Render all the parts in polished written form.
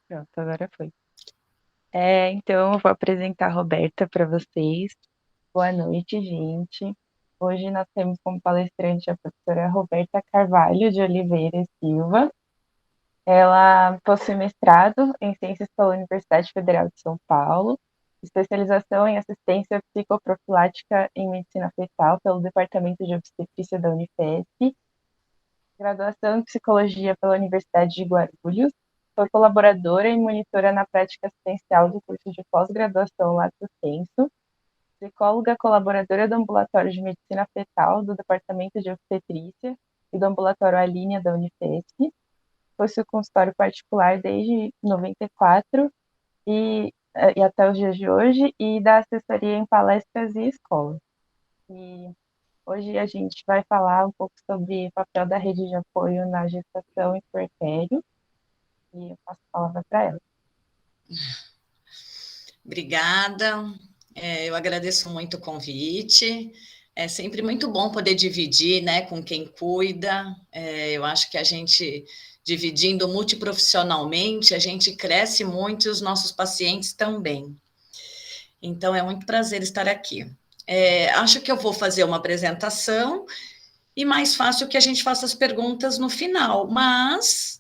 Pronto, agora foi. Então, eu vou apresentar a Roberta para vocês. Boa noite, gente. Hoje nós temos como palestrante a professora Roberta Carvalho de Oliveira e Silva. Ela possui mestrado em Ciências pela Universidade Federal de São Paulo, especialização em assistência psicoprofilática em medicina fetal pelo Departamento de Obstetrícia da Unifesp, graduação em psicologia pela Universidade de Guarulhos, foi colaboradora e monitora na prática assistencial do curso de pós-graduação Lato Sensu, psicóloga colaboradora do Ambulatório de Medicina Fetal do Departamento de Obstetrícia e do Ambulatório Alínia da Unifesp, possui consultório particular desde 94 e até os dias de hoje, e dá assessoria em palestras e escolas. E hoje a gente vai falar um pouco sobre o papel da rede de apoio na gestação e puerpério, e eu passo a palavra para ela. Obrigada, eu agradeço muito o convite. É sempre muito bom poder dividir, né, com quem cuida. Eu acho que a gente, dividindo multiprofissionalmente, a gente cresce muito e os nossos pacientes também. Então, é muito prazer estar aqui. Acho que eu vou fazer uma apresentação e mais fácil que a gente faça as perguntas no final, mas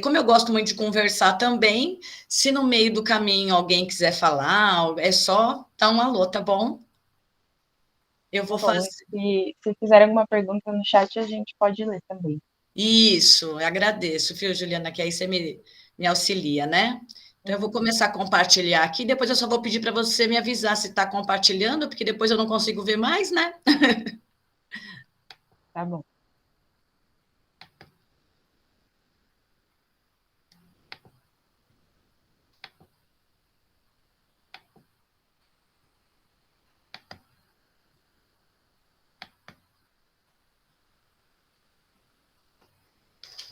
como eu gosto muito de conversar também, se no meio do caminho alguém quiser falar, é só dar um alô, tá bom? Eu vou Bom, fazer se fizer alguma pergunta no chat, a gente pode ler também. isso, eu agradeço, viu, Juliana, que aí você me auxilia, né? Então, eu vou começar a compartilhar aqui, depois eu só vou pedir para você me avisar se está compartilhando, porque depois eu não consigo ver mais, né? Tá bom.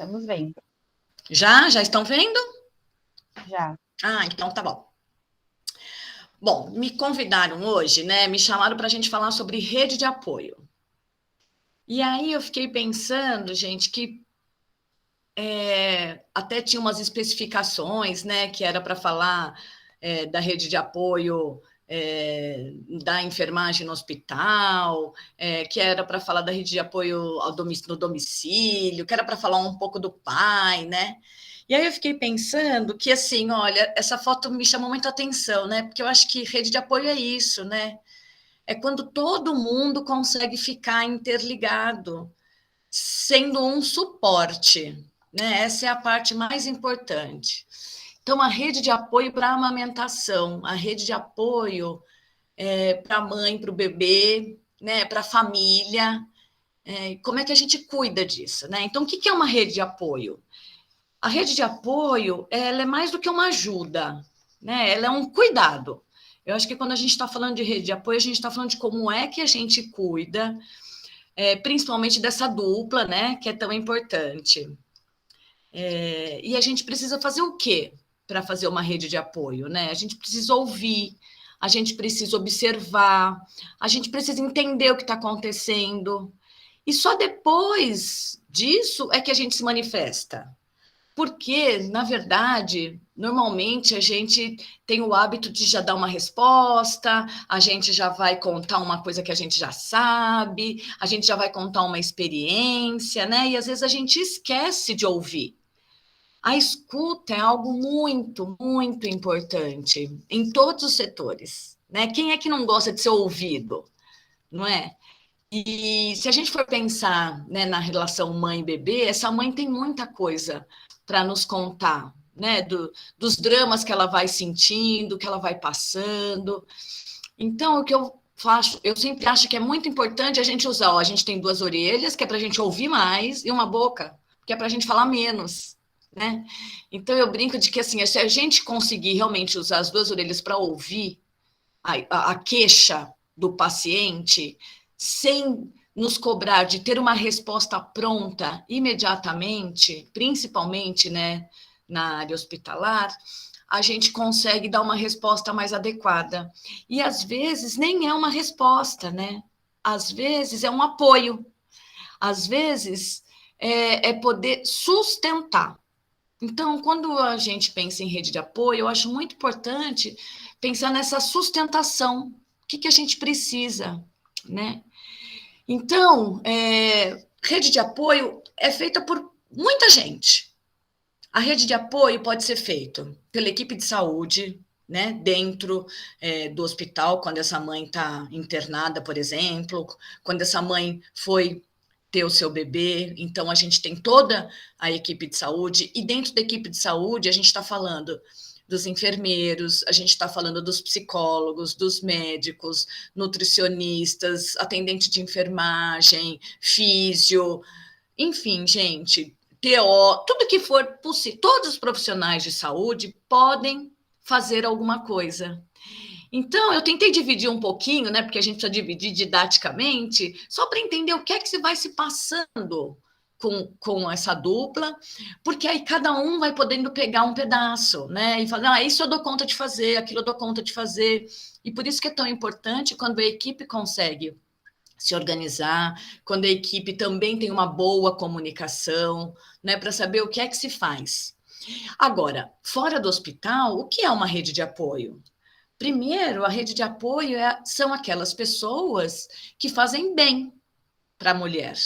Estamos vendo. Já estão vendo? Já. Ah, então tá bom. Bom, me convidaram hoje, né? Me chamaram para a gente falar sobre rede de apoio. E aí eu fiquei pensando, gente, que até tinha umas especificações, né? Que era para falar da rede de apoio da enfermagem no hospital, que era para falar da rede de apoio no domicílio, que era para falar um pouco do pai, né? E aí eu fiquei pensando que, assim, olha, essa foto me chamou muito a atenção, né? Porque eu acho que rede de apoio é isso, né? É quando todo mundo consegue ficar interligado, sendo um suporte, né? Essa é a parte mais importante. Então, a rede de apoio para a amamentação, a rede de apoio para a mãe, para o bebê, né? Para a família. Como é que a gente cuida disso, né? Então, o que é uma rede de apoio? A rede de apoio, ela é mais do que uma ajuda, né? Ela é um cuidado. Eu acho que quando a gente está falando de rede de apoio, a gente está falando de como é que a gente cuida, principalmente dessa dupla, né? Que é tão importante. E a gente precisa fazer o quê para fazer uma rede de apoio, né? A gente precisa ouvir, a gente precisa observar, a gente precisa entender o que está acontecendo. E só depois disso é que a gente se manifesta. Porque, na verdade, normalmente a gente tem o hábito de já dar uma resposta, a gente já vai contar uma coisa que a gente já sabe, a gente já vai contar uma experiência, né? E às vezes a gente esquece de ouvir. A escuta é algo muito, muito importante em todos os setores, né? Quem é que não gosta de ser ouvido, não é? E se a gente for pensar, né, na relação mãe-bebê, essa mãe tem muita coisa para nos contar, né, dos dramas que ela vai sentindo, que ela vai passando. Então, o que eu faço, eu sempre acho que é muito importante a gente usar, ó, a gente tem duas orelhas, que é para a gente ouvir mais, e uma boca, que é para a gente falar menos, né? Então, eu brinco de que, assim, se a gente conseguir realmente usar as duas orelhas para ouvir a queixa do paciente, sem nos cobrar de ter uma resposta pronta imediatamente, principalmente, né, na área hospitalar, a gente consegue dar uma resposta mais adequada. E às vezes nem é uma resposta, né? Às vezes é um apoio, às vezes é poder sustentar. Então, quando a gente pensa em rede de apoio, eu acho muito importante pensar nessa sustentação. O que a gente precisa, né? Então, rede de apoio é feita por muita gente. A rede de apoio pode ser feita pela equipe de saúde, né, dentro do hospital, quando essa mãe está internada, por exemplo, quando essa mãe foi ter o seu bebê, então a gente tem toda a equipe de saúde, e dentro da equipe de saúde a gente está falando dos enfermeiros, a gente está falando dos psicólogos, dos médicos, nutricionistas, atendente de enfermagem, físio, enfim, gente, TO, tudo que for possível, todos os profissionais de saúde podem fazer alguma coisa. Então, eu tentei dividir um pouquinho, né, porque a gente precisa dividir didaticamente, só para entender o que é que se vai se passando com essa dupla, porque aí cada um vai podendo pegar um pedaço, né, e falar, isso eu dou conta de fazer, aquilo eu dou conta de fazer, e por isso que é tão importante quando a equipe consegue se organizar, quando a equipe também tem uma boa comunicação, né, para saber o que é que se faz. Agora, fora do hospital, o que é uma rede de apoio? Primeiro, a rede de apoio são aquelas pessoas que fazem bem para a mulher,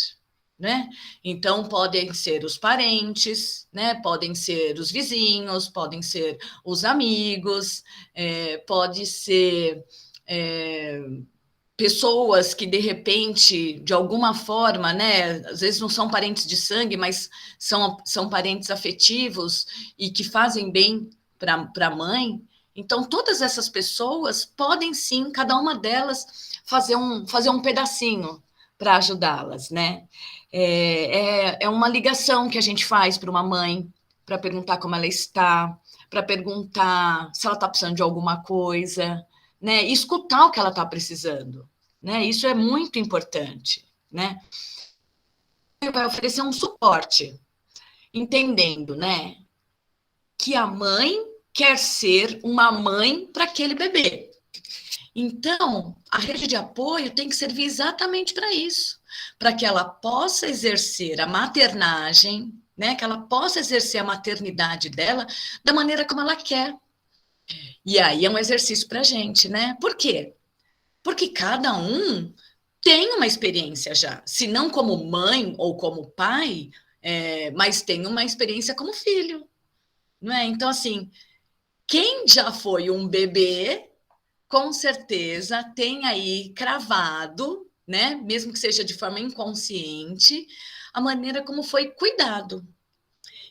né? Então, podem ser os parentes, né? Podem ser os vizinhos, podem ser os amigos, pode ser pessoas que de repente, de alguma forma, né, às vezes não são parentes de sangue, mas são parentes afetivos e que fazem bem para a mãe. Então, todas essas pessoas podem sim, cada uma delas, fazer um pedacinho para ajudá-las, né? É uma ligação que a gente faz para uma mãe, para perguntar como ela está, para perguntar se ela está precisando de alguma coisa, né? E escutar o que ela está precisando, né? Isso é muito importante, né? Vai oferecer um suporte, entendendo, né, que a mãe quer ser uma mãe para aquele bebê. Então, a rede de apoio tem que servir exatamente para isso, para que ela possa exercer a maternagem, né, que ela possa exercer a maternidade dela da maneira como ela quer. E aí é um exercício para a gente, né? Por quê? Porque cada um tem uma experiência já, se não como mãe ou como pai, mas tem uma experiência como filho, não é? Então, assim, quem já foi um bebê, com certeza tem aí cravado, né? Mesmo que seja de forma inconsciente, a maneira como foi cuidado.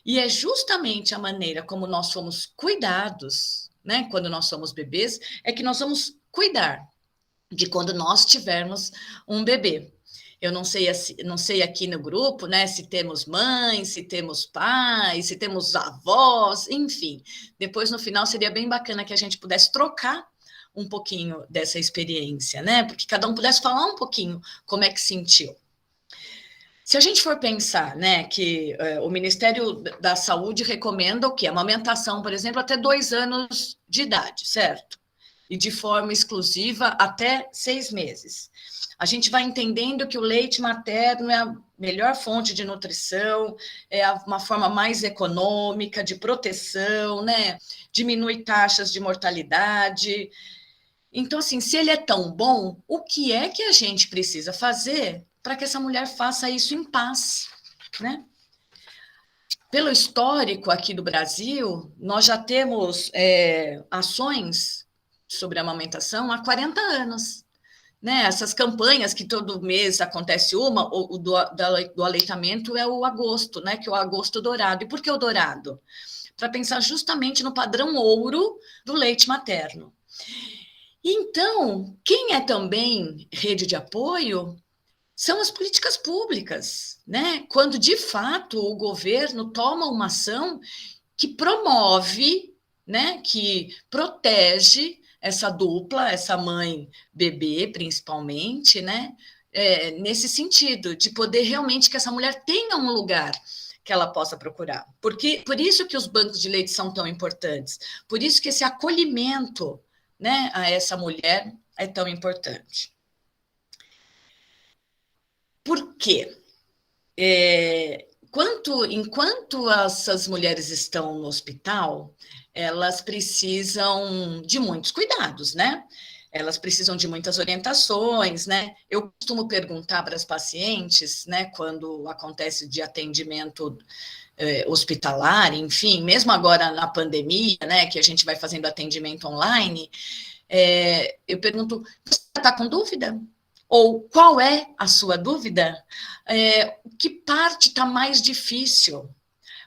E é justamente a maneira como nós fomos cuidados, né? Quando nós somos bebês, é que nós vamos cuidar de quando nós tivermos um bebê. Eu não sei aqui no grupo, né, se temos mães, se temos pais, se temos avós, enfim. Depois, no final, seria bem bacana que a gente pudesse trocar um pouquinho dessa experiência, né? Porque cada um pudesse falar um pouquinho como é que sentiu. Se a gente for pensar, né, que o Ministério da Saúde recomenda o quê? A amamentação, por exemplo, até 2 anos de idade, certo? E de forma exclusiva até 6 meses. A gente vai entendendo que o leite materno é a melhor fonte de nutrição, uma forma mais econômica de proteção, né? Diminui taxas de mortalidade. Então, assim, se ele é tão bom, o que é que a gente precisa fazer para que essa mulher faça isso em paz, né? Pelo histórico aqui do Brasil, nós já temos ações sobre a amamentação há 40 anos. Né? Essas campanhas que todo mês acontece uma, do aleitamento é o agosto, né? Que é o agosto dourado. E por que o dourado? Para pensar justamente no padrão ouro do leite materno. Então, quem é também rede de apoio são as políticas públicas, né? Quando de fato o governo toma uma ação que promove, né, que protege essa dupla, essa mãe bebê, principalmente, né, nesse sentido, de poder realmente que essa mulher tenha um lugar que ela possa procurar. Porque por isso que os bancos de leite são tão importantes, por isso que esse acolhimento, né, a essa mulher é tão importante. Por quê? enquanto essas mulheres estão no hospital, elas precisam de muitos cuidados, né? Elas precisam de muitas orientações, né? Eu costumo perguntar para as pacientes, né, quando acontece de atendimento hospitalar, enfim, mesmo agora na pandemia, né, que a gente vai fazendo atendimento online, eu pergunto, você está com dúvida? Ou qual é a sua dúvida? Que parte está mais difícil?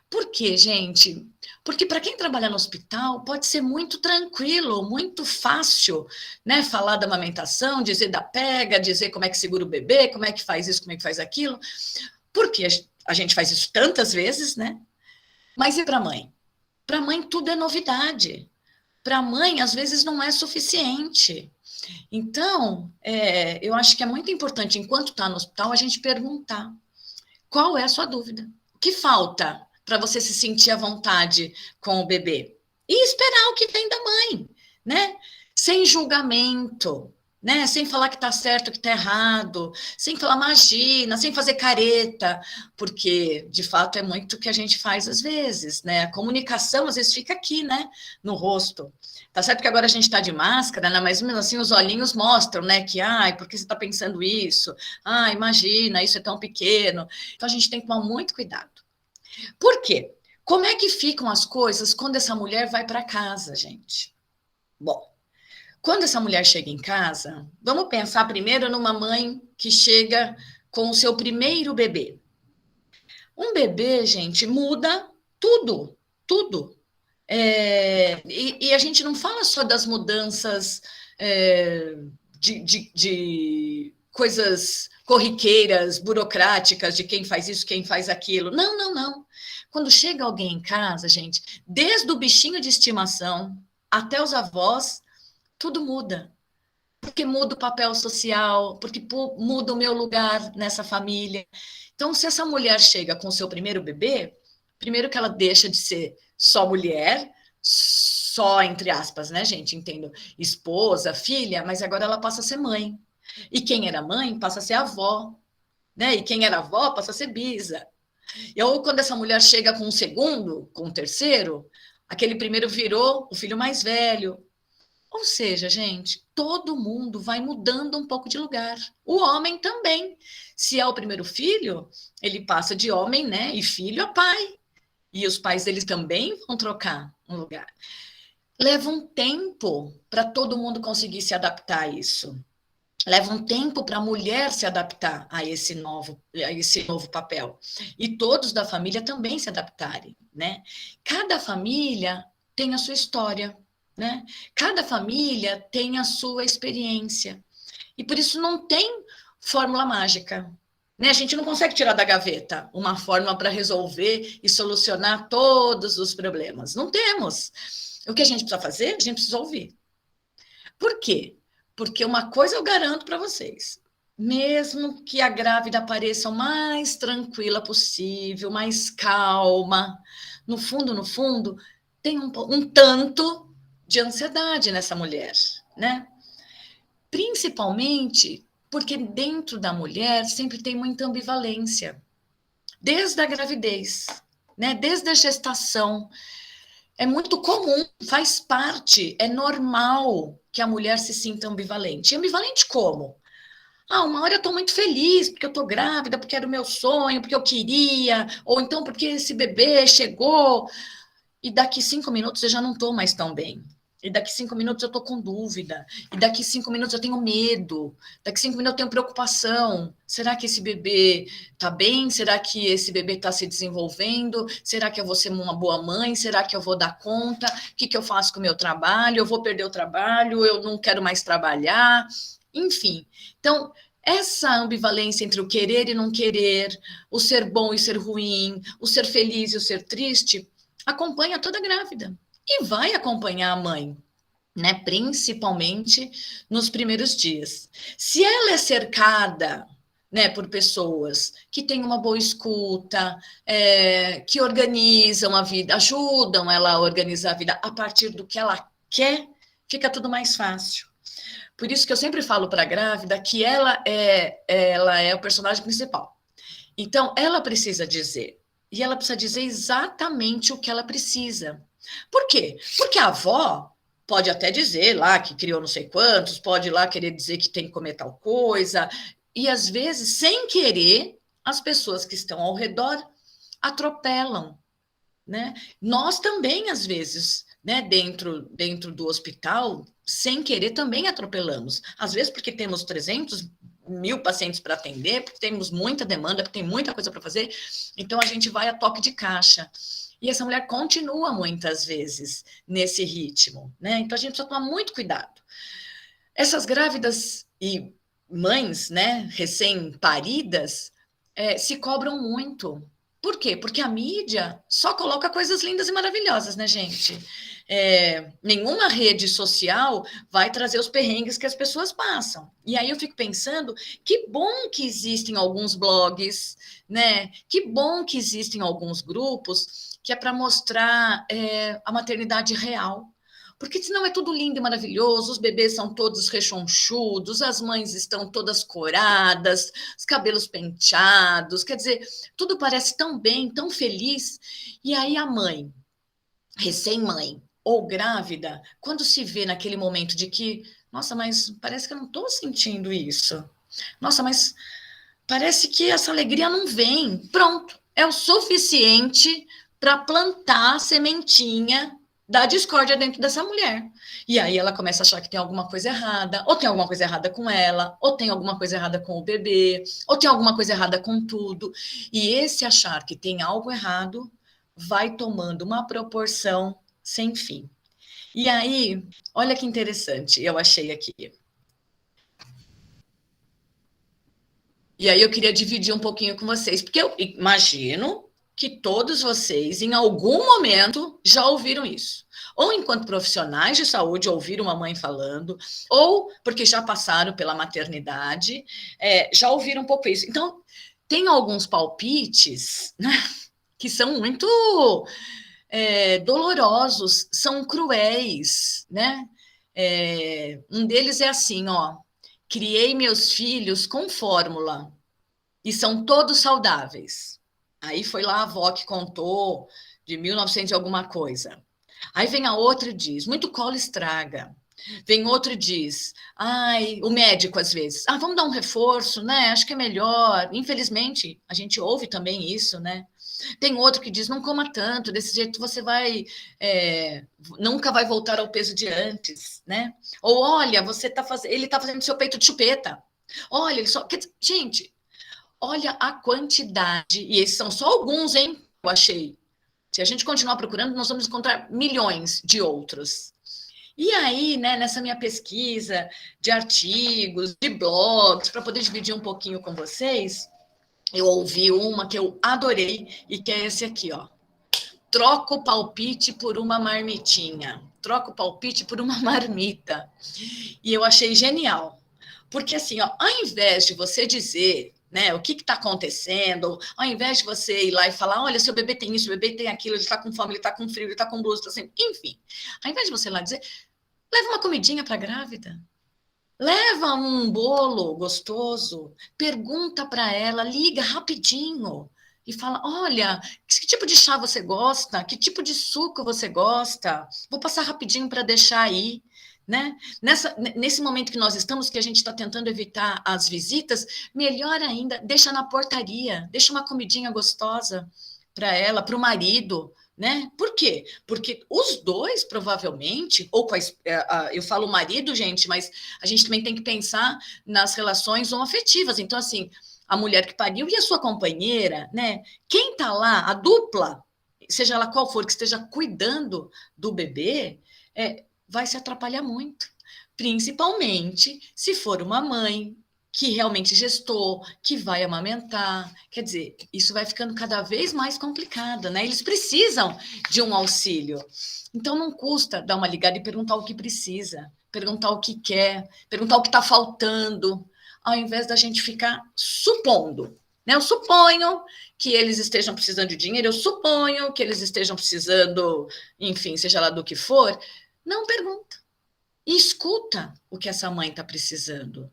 Por quê, gente? Porque para quem trabalha no hospital pode ser muito tranquilo, muito fácil, né? Falar da amamentação, dizer da pega, dizer como é que segura o bebê, como é que faz isso, como é que faz aquilo. Porque a gente faz isso tantas vezes, né? Mas e para a mãe? Para a mãe tudo é novidade. Para a mãe, às vezes, não é suficiente. Então, eu acho que é muito importante, enquanto está no hospital, a gente perguntar qual é a sua dúvida. O que falta para você se sentir à vontade com o bebê? E esperar o que vem da mãe, né? Sem julgamento, né? Sem falar que está certo, que está errado, sem falar imagina, sem fazer careta, porque de fato é muito o que a gente faz às vezes, né? A comunicação às vezes fica aqui, né? No rosto. Tá certo que agora a gente está de máscara, né? Mas mesmo assim os olhinhos mostram, né? Que, ai, por que você está pensando isso? Ah, imagina, isso é tão pequeno. Então a gente tem que tomar muito cuidado. Por quê? Como é que ficam as coisas quando essa mulher vai para casa, gente? Bom, quando essa mulher chega em casa, vamos pensar primeiro numa mãe que chega com o seu primeiro bebê. Um bebê, gente, muda tudo, tudo. E a gente não fala só das mudanças é, de coisas corriqueiras, burocráticas, de quem faz isso, quem faz aquilo. Não, não, não. Quando chega alguém em casa, gente, desde o bichinho de estimação até os avós, tudo muda. Porque muda o papel social, porque muda o meu lugar nessa família. Então, se essa mulher chega com o seu primeiro bebê, primeiro que ela deixa de ser só mulher, só entre aspas, né, gente? Entendo, esposa, filha, mas agora ela passa a ser mãe. E quem era mãe passa a ser avó, né? E quem era avó passa a ser bisa. E ou quando essa mulher chega com um segundo, com um terceiro, aquele primeiro virou o filho mais velho. Ou seja, gente, todo mundo vai mudando um pouco de lugar. O homem também. Se é o primeiro filho, ele passa de homem, né, e filho a pai. E os pais deles também vão trocar um lugar. Leva um tempo para todo mundo conseguir se adaptar a isso. Leva um tempo para a mulher se adaptar a esse novo papel. E todos da família também se adaptarem, né? Cada família tem a sua história, né? Cada família tem a sua experiência. E por isso não tem fórmula mágica. Né? A gente não consegue tirar da gaveta uma fórmula para resolver e solucionar todos os problemas. Não temos. O que a gente precisa fazer? A gente precisa ouvir. Por quê? Porque uma coisa eu garanto para vocês: mesmo que a grávida pareça o mais tranquila possível, mais calma, no fundo, tem um tanto de ansiedade nessa mulher, né? Principalmente porque dentro da mulher sempre tem muita ambivalência, desde a gravidez, né? Desde a gestação. É muito comum, faz parte, é normal que a mulher se sinta ambivalente. E ambivalente como? Ah, uma hora eu estou muito feliz porque eu estou grávida, porque era o meu sonho, porque eu queria, ou então porque esse bebê chegou, e daqui 5 minutos eu já não estou mais tão bem. E daqui 5 minutos eu estou com dúvida. E daqui 5 minutos eu tenho medo. Daqui 5 minutos eu tenho preocupação. Será que esse bebê está bem? Será que esse bebê está se desenvolvendo? Será que eu vou ser uma boa mãe? Será que eu vou dar conta? O que eu faço com o meu trabalho? Eu vou perder o trabalho? Eu não quero mais trabalhar? Enfim. Então, essa ambivalência entre o querer e não querer, o ser bom e ser ruim, o ser feliz e o ser triste, acompanha toda grávida. E vai acompanhar a mãe, né? Principalmente nos primeiros dias. Se ela é cercada, né, por pessoas que têm uma boa escuta, que organizam a vida, ajudam ela a organizar a vida a partir do que ela quer, fica tudo mais fácil. Por isso que eu sempre falo para a grávida que ela é o personagem principal. Então, ela precisa dizer. e ela precisa dizer exatamente o que ela precisa. Por quê? Porque a avó pode até dizer lá que criou não sei quantos, pode lá querer dizer que tem que comer tal coisa, e às vezes, sem querer, as pessoas que estão ao redor atropelam, né? Nós também, às vezes, né, dentro do hospital, sem querer, também atropelamos. Às vezes, porque temos 300.000 pacientes para atender, porque temos muita demanda, porque tem muita coisa para fazer, então a gente vai a toque de caixa. E essa mulher continua muitas vezes nesse ritmo, né? Então a gente precisa tomar muito cuidado. Essas grávidas e mães, né, recém-paridas, se cobram muito. Por quê? Porque a mídia só coloca coisas lindas e maravilhosas, né, gente? Nenhuma rede social vai trazer os perrengues que as pessoas passam. E aí eu fico pensando, que bom que existem alguns blogs, né? Que bom que existem alguns grupos que é para mostrar a maternidade real. Porque senão é tudo lindo e maravilhoso, os bebês são todos rechonchudos, as mães estão todas coradas, os cabelos penteados, quer dizer, tudo parece tão bem, tão feliz. E aí a mãe, recém-mãe ou grávida, quando se vê naquele momento de que, nossa, mas parece que eu não estou sentindo isso. Nossa, mas parece que essa alegria não vem. Pronto, é o suficiente para plantar a sementinha da discórdia dentro dessa mulher. E aí ela começa a achar que tem alguma coisa errada, ou tem alguma coisa errada com ela, ou tem alguma coisa errada com o bebê, ou tem alguma coisa errada com tudo. E esse achar que tem algo errado vai tomando uma proporção sem fim. E aí, olha que interessante, eu achei aqui. E aí eu queria dividir um pouquinho com vocês, porque eu imagino que todos vocês, em algum momento, já ouviram isso. Ou enquanto profissionais de saúde ouviram uma mãe falando, ou porque já passaram pela maternidade, já ouviram um pouco isso. Então, tem alguns palpites, né, que são muito dolorosos, são cruéis, né? Um deles é assim, ó, criei meus filhos com fórmula e são todos saudáveis. Aí foi lá a avó que contou de 1900 e alguma coisa. Aí vem a outra e diz, muito colo estraga. Vem outro e diz, ai, o médico às vezes, vamos dar um reforço, né? Acho que é melhor. Infelizmente, a gente ouve também isso, né? Tem outro que diz, não coma tanto, desse jeito você vai, nunca vai voltar ao peso de antes, né? Ou olha, ele está fazendo seu peito de chupeta. Olha, ele só. Gente, olha a quantidade, e esses são só alguns, hein? Eu achei. Se a gente continuar procurando, nós vamos encontrar milhões de outros. E aí, né, nessa minha pesquisa de artigos, de blogs, para poder dividir um pouquinho com vocês, eu ouvi uma que eu adorei e que é esse aqui, ó. Troca o palpite por uma marmitinha. Troca o palpite por uma marmita. E eu achei genial. Porque assim, ó, ao invés de você dizer, né, o que está acontecendo, ao invés de você ir lá e falar, olha, seu bebê tem isso, seu bebê tem aquilo, ele está com fome, ele está com frio, ele está com blusa, tá assim, enfim. Ao invés de você ir lá dizer, leva uma comidinha para a grávida. Leva um bolo gostoso, pergunta para ela, liga rapidinho e fala: olha, que tipo de chá você gosta? Que tipo de suco você gosta? Vou passar rapidinho para deixar aí. Né? Nesse momento que nós estamos, que a gente está tentando evitar as visitas, melhor ainda, deixa na portaria, deixa uma comidinha gostosa para ela, para o marido, né? Por quê? Porque os dois, provavelmente, ou eu falo marido, gente, mas a gente também tem que pensar nas relações homoafetivas. Então, assim, a mulher que pariu e a sua companheira, né? Quem está lá, a dupla, seja ela qual for, que esteja cuidando do bebê, vai se atrapalhar muito. Principalmente se for uma mãe que realmente gestou, que vai amamentar. Quer dizer, isso vai ficando cada vez mais complicado, né? Eles precisam de um auxílio. Então, não custa dar uma ligada e perguntar o que precisa, perguntar o que quer, perguntar o que está faltando, ao invés da gente ficar supondo. Né? Eu suponho que eles estejam precisando de dinheiro, eu suponho que eles estejam precisando, enfim, seja lá do que for. Não pergunta. E escuta o que essa mãe está precisando.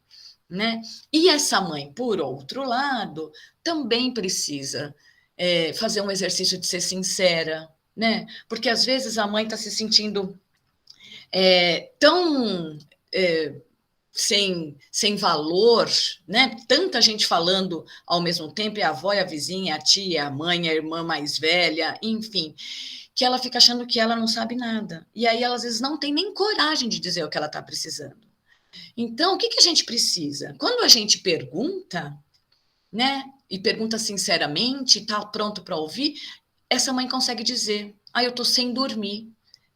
Né? E essa mãe, por outro lado, também precisa fazer um exercício de ser sincera, né? Porque às vezes a mãe está se sentindo tão sem valor, né? Tanta gente falando ao mesmo tempo, é a avó, é a vizinha, é a tia, é a mãe, é a irmã mais velha, enfim, que ela fica achando que ela não sabe nada. E aí ela às vezes não tem nem coragem de dizer o que ela está precisando. Então, o que a gente precisa? Quando a gente pergunta, né? E pergunta sinceramente, está pronto para ouvir, essa mãe consegue dizer: eu estou sem dormir,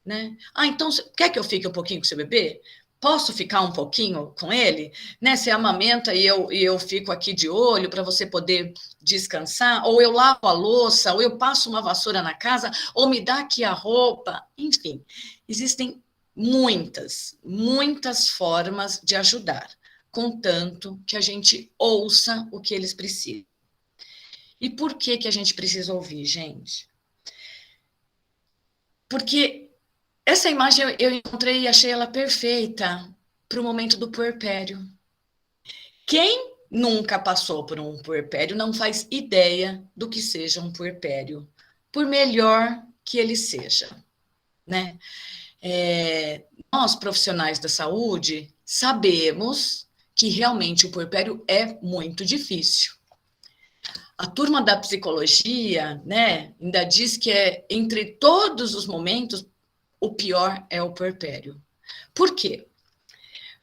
né? Então, quer que eu fique um pouquinho com seu bebê? Posso ficar um pouquinho com ele? Né? Você amamenta e eu fico aqui de olho para você poder descansar, ou eu lavo a louça, ou eu passo uma vassoura na casa, ou me dá aqui a roupa. Enfim, existem muitas formas de ajudar, contanto que a gente ouça o que eles precisam. E por que a gente precisa ouvir, gente? Porque essa imagem eu encontrei e achei ela perfeita para o momento do puerpério. Quem nunca passou por um puerpério não faz ideia do que seja um puerpério, por melhor que ele seja, né? Nós, profissionais da saúde, sabemos que realmente o puerpério é muito difícil. A turma da psicologia, né, ainda diz que entre todos os momentos, o pior é o puerpério. Por quê?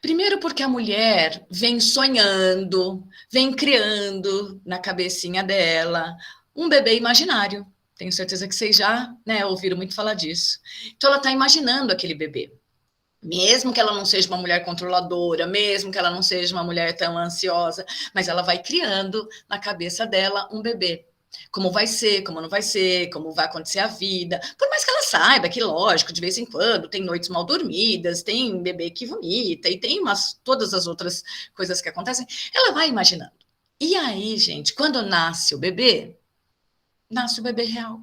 Primeiro porque a mulher vem sonhando, vem criando na cabecinha dela um bebê imaginário. Tenho certeza que vocês já, né, ouviram muito falar disso. Então ela está imaginando aquele bebê. Mesmo que ela não seja uma mulher controladora, mesmo que ela não seja uma mulher tão ansiosa, mas ela vai criando na cabeça dela um bebê. Como vai ser, como não vai ser, como vai acontecer a vida. Por mais que ela saiba que, lógico, de vez em quando tem noites mal dormidas, tem bebê que vomita e tem todas as outras coisas que acontecem, ela vai imaginando. E aí, gente, quando nasce o bebê real.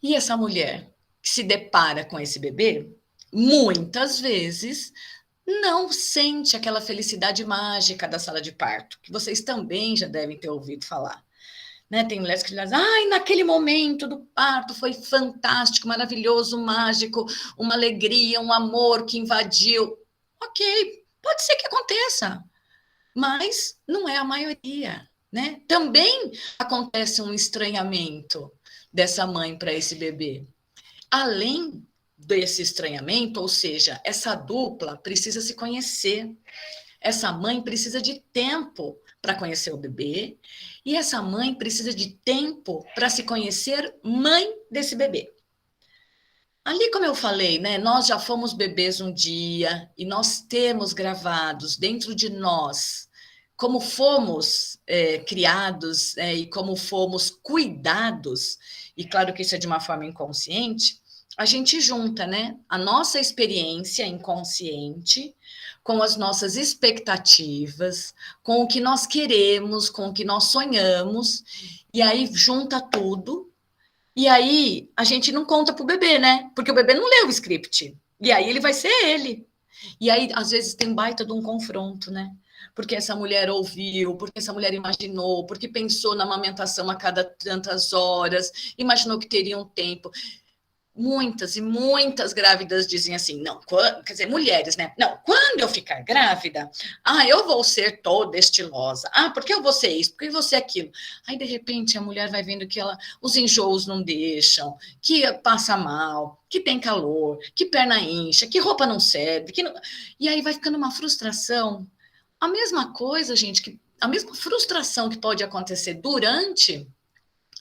E essa mulher que se depara com esse bebê, muitas vezes não sente aquela felicidade mágica da sala de parto, que vocês também já devem ter ouvido falar. Né? Tem mulheres que dizem, naquele momento do parto foi fantástico, maravilhoso, mágico, uma alegria, um amor que invadiu. Ok, pode ser que aconteça, mas não é a maioria. Né? Também acontece um estranhamento dessa mãe para esse bebê. Além desse estranhamento, ou seja, essa dupla precisa se conhecer. Essa mãe precisa de tempo para conhecer o bebê e essa mãe precisa de tempo para se conhecer mãe desse bebê. Ali, como eu falei, né, nós já fomos bebês um dia e nós temos gravados dentro de nós como fomos criados e como fomos cuidados, e claro que isso é de uma forma inconsciente, a gente junta, né, a nossa experiência inconsciente com as nossas expectativas, com o que nós queremos, com o que nós sonhamos, e aí junta tudo. E aí a gente não conta pro bebê, né? Porque o bebê não leu o script. E aí ele vai ser ele. E aí, às vezes, tem baita de um confronto, né? Porque essa mulher ouviu, porque essa mulher imaginou, porque pensou na amamentação a cada tantas horas, imaginou que teria um tempo. Muitas e muitas grávidas dizem assim, não, quer dizer, mulheres, né? Não, quando eu ficar grávida, eu vou ser toda estilosa. Porque eu vou ser isso, porque eu vou ser aquilo. Aí, de repente, a mulher vai vendo que os enjoos não deixam, que passa mal, que tem calor, que perna incha, que roupa não serve, que não... E aí vai ficando uma frustração. A mesma coisa, gente, a mesma frustração que pode acontecer durante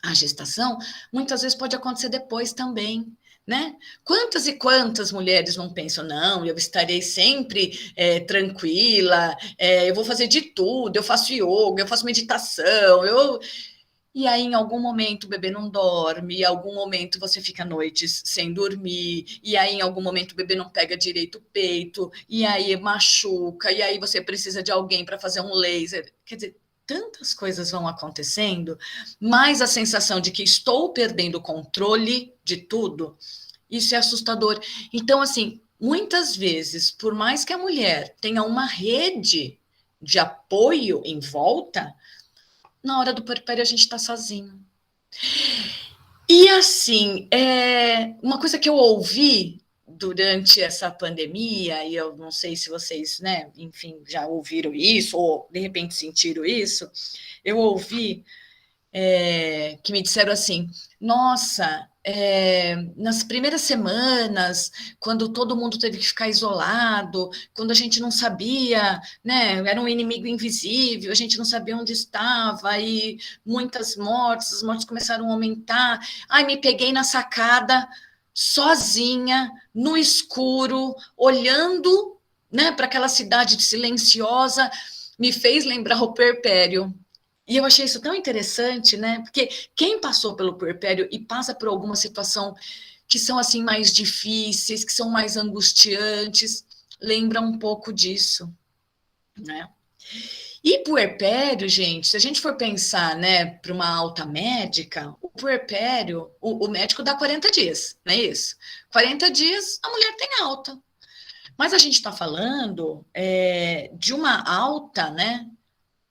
a gestação, muitas vezes pode acontecer depois também. Né? Quantas e quantas mulheres não pensam, não, eu estarei sempre tranquila, eu vou fazer de tudo, eu faço yoga, eu faço meditação, E aí, em algum momento, o bebê não dorme, em algum momento você fica noites sem dormir, e aí, em algum momento, o bebê não pega direito o peito, e aí machuca, e aí você precisa de alguém para fazer um laser. Quer dizer, tantas coisas vão acontecendo, mas a sensação de que estou perdendo o controle de tudo, isso é assustador. Então, assim, muitas vezes, por mais que a mulher tenha uma rede de apoio em volta, na hora do puerpério a gente está sozinho. E assim, uma coisa que eu ouvi durante essa pandemia, e eu não sei se vocês, né, enfim, já ouviram isso, ou de repente sentiram isso, eu ouvi que me disseram assim: nossa, nas primeiras semanas, quando todo mundo teve que ficar isolado, quando a gente não sabia, né, era um inimigo invisível, a gente não sabia onde estava, e muitas mortes, as mortes começaram a aumentar. Ai, me peguei na sacada, sozinha, no escuro, olhando, né, para aquela cidade silenciosa, me fez lembrar o Perpério. E eu achei isso tão interessante, né? Porque quem passou pelo puerpério e passa por alguma situação que são assim mais difíceis, que são mais angustiantes, lembra um pouco disso, né? E puerpério, gente, se a gente for pensar, né, para uma alta médica, o puerpério, o médico dá 40 dias, não é isso? 40 dias, a mulher tem alta. Mas a gente está falando de uma alta, né,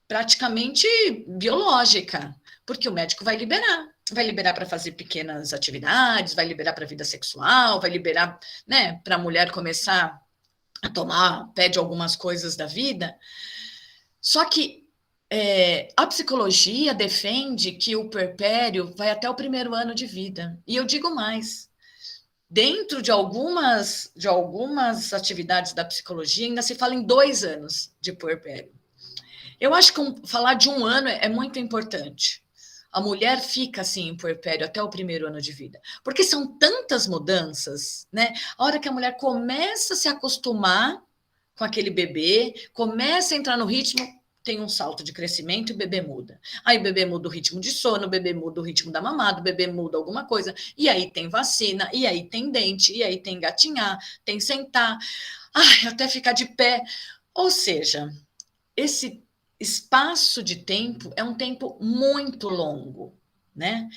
praticamente biológica, porque o médico vai liberar para fazer pequenas atividades, vai liberar para a vida sexual, vai liberar, né, para a mulher começar a tomar, pede algumas coisas da vida. Só que a psicologia defende que o puerpério vai até o primeiro ano de vida. E eu digo mais, dentro de algumas atividades da psicologia, ainda se fala em 2 anos de puerpério. Eu acho que falar de um ano é muito importante. A mulher fica assim em puerpério até o primeiro ano de vida, porque são tantas mudanças, né? A hora que a mulher começa a se acostumar com aquele bebê, começa a entrar no ritmo, tem um salto de crescimento e o bebê muda. Aí o bebê muda o ritmo de sono, o bebê muda o ritmo da mamada, o bebê muda alguma coisa, e aí tem vacina, e aí tem dente, e aí tem gatinhar, tem sentar, ai, até ficar de pé. Ou seja, esse espaço de tempo é um tempo muito longo, né?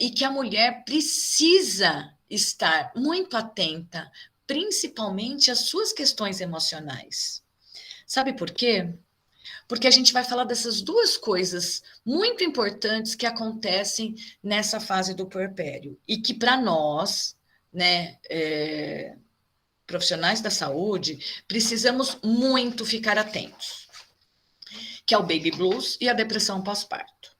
E que a mulher precisa estar muito atenta, principalmente às suas questões emocionais. Sabe por quê? Porque a gente vai falar dessas duas coisas muito importantes que acontecem nessa fase do puerpério e que para nós, né, profissionais da saúde, precisamos muito ficar atentos, que é o baby blues e a depressão pós-parto.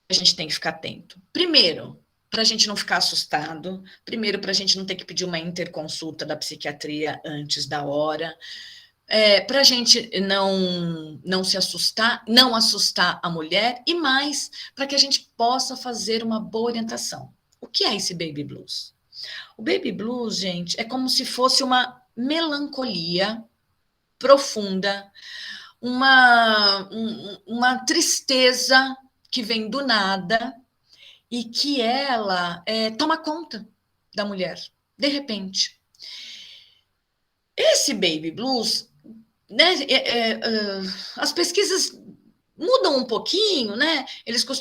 A gente tem que ficar atento. Primeiro, para a gente não ficar assustado. Primeiro, para a gente não ter que pedir uma interconsulta da psiquiatria antes da hora. Para a gente não se assustar, não assustar a mulher. E mais, para que a gente possa fazer uma boa orientação. O que é esse baby blues? O baby blues, gente, é como se fosse uma melancolia profunda, uma tristeza que vem do nada e que ela toma conta da mulher, de repente. Esse baby blues, né, as pesquisas mudam um pouquinho, né?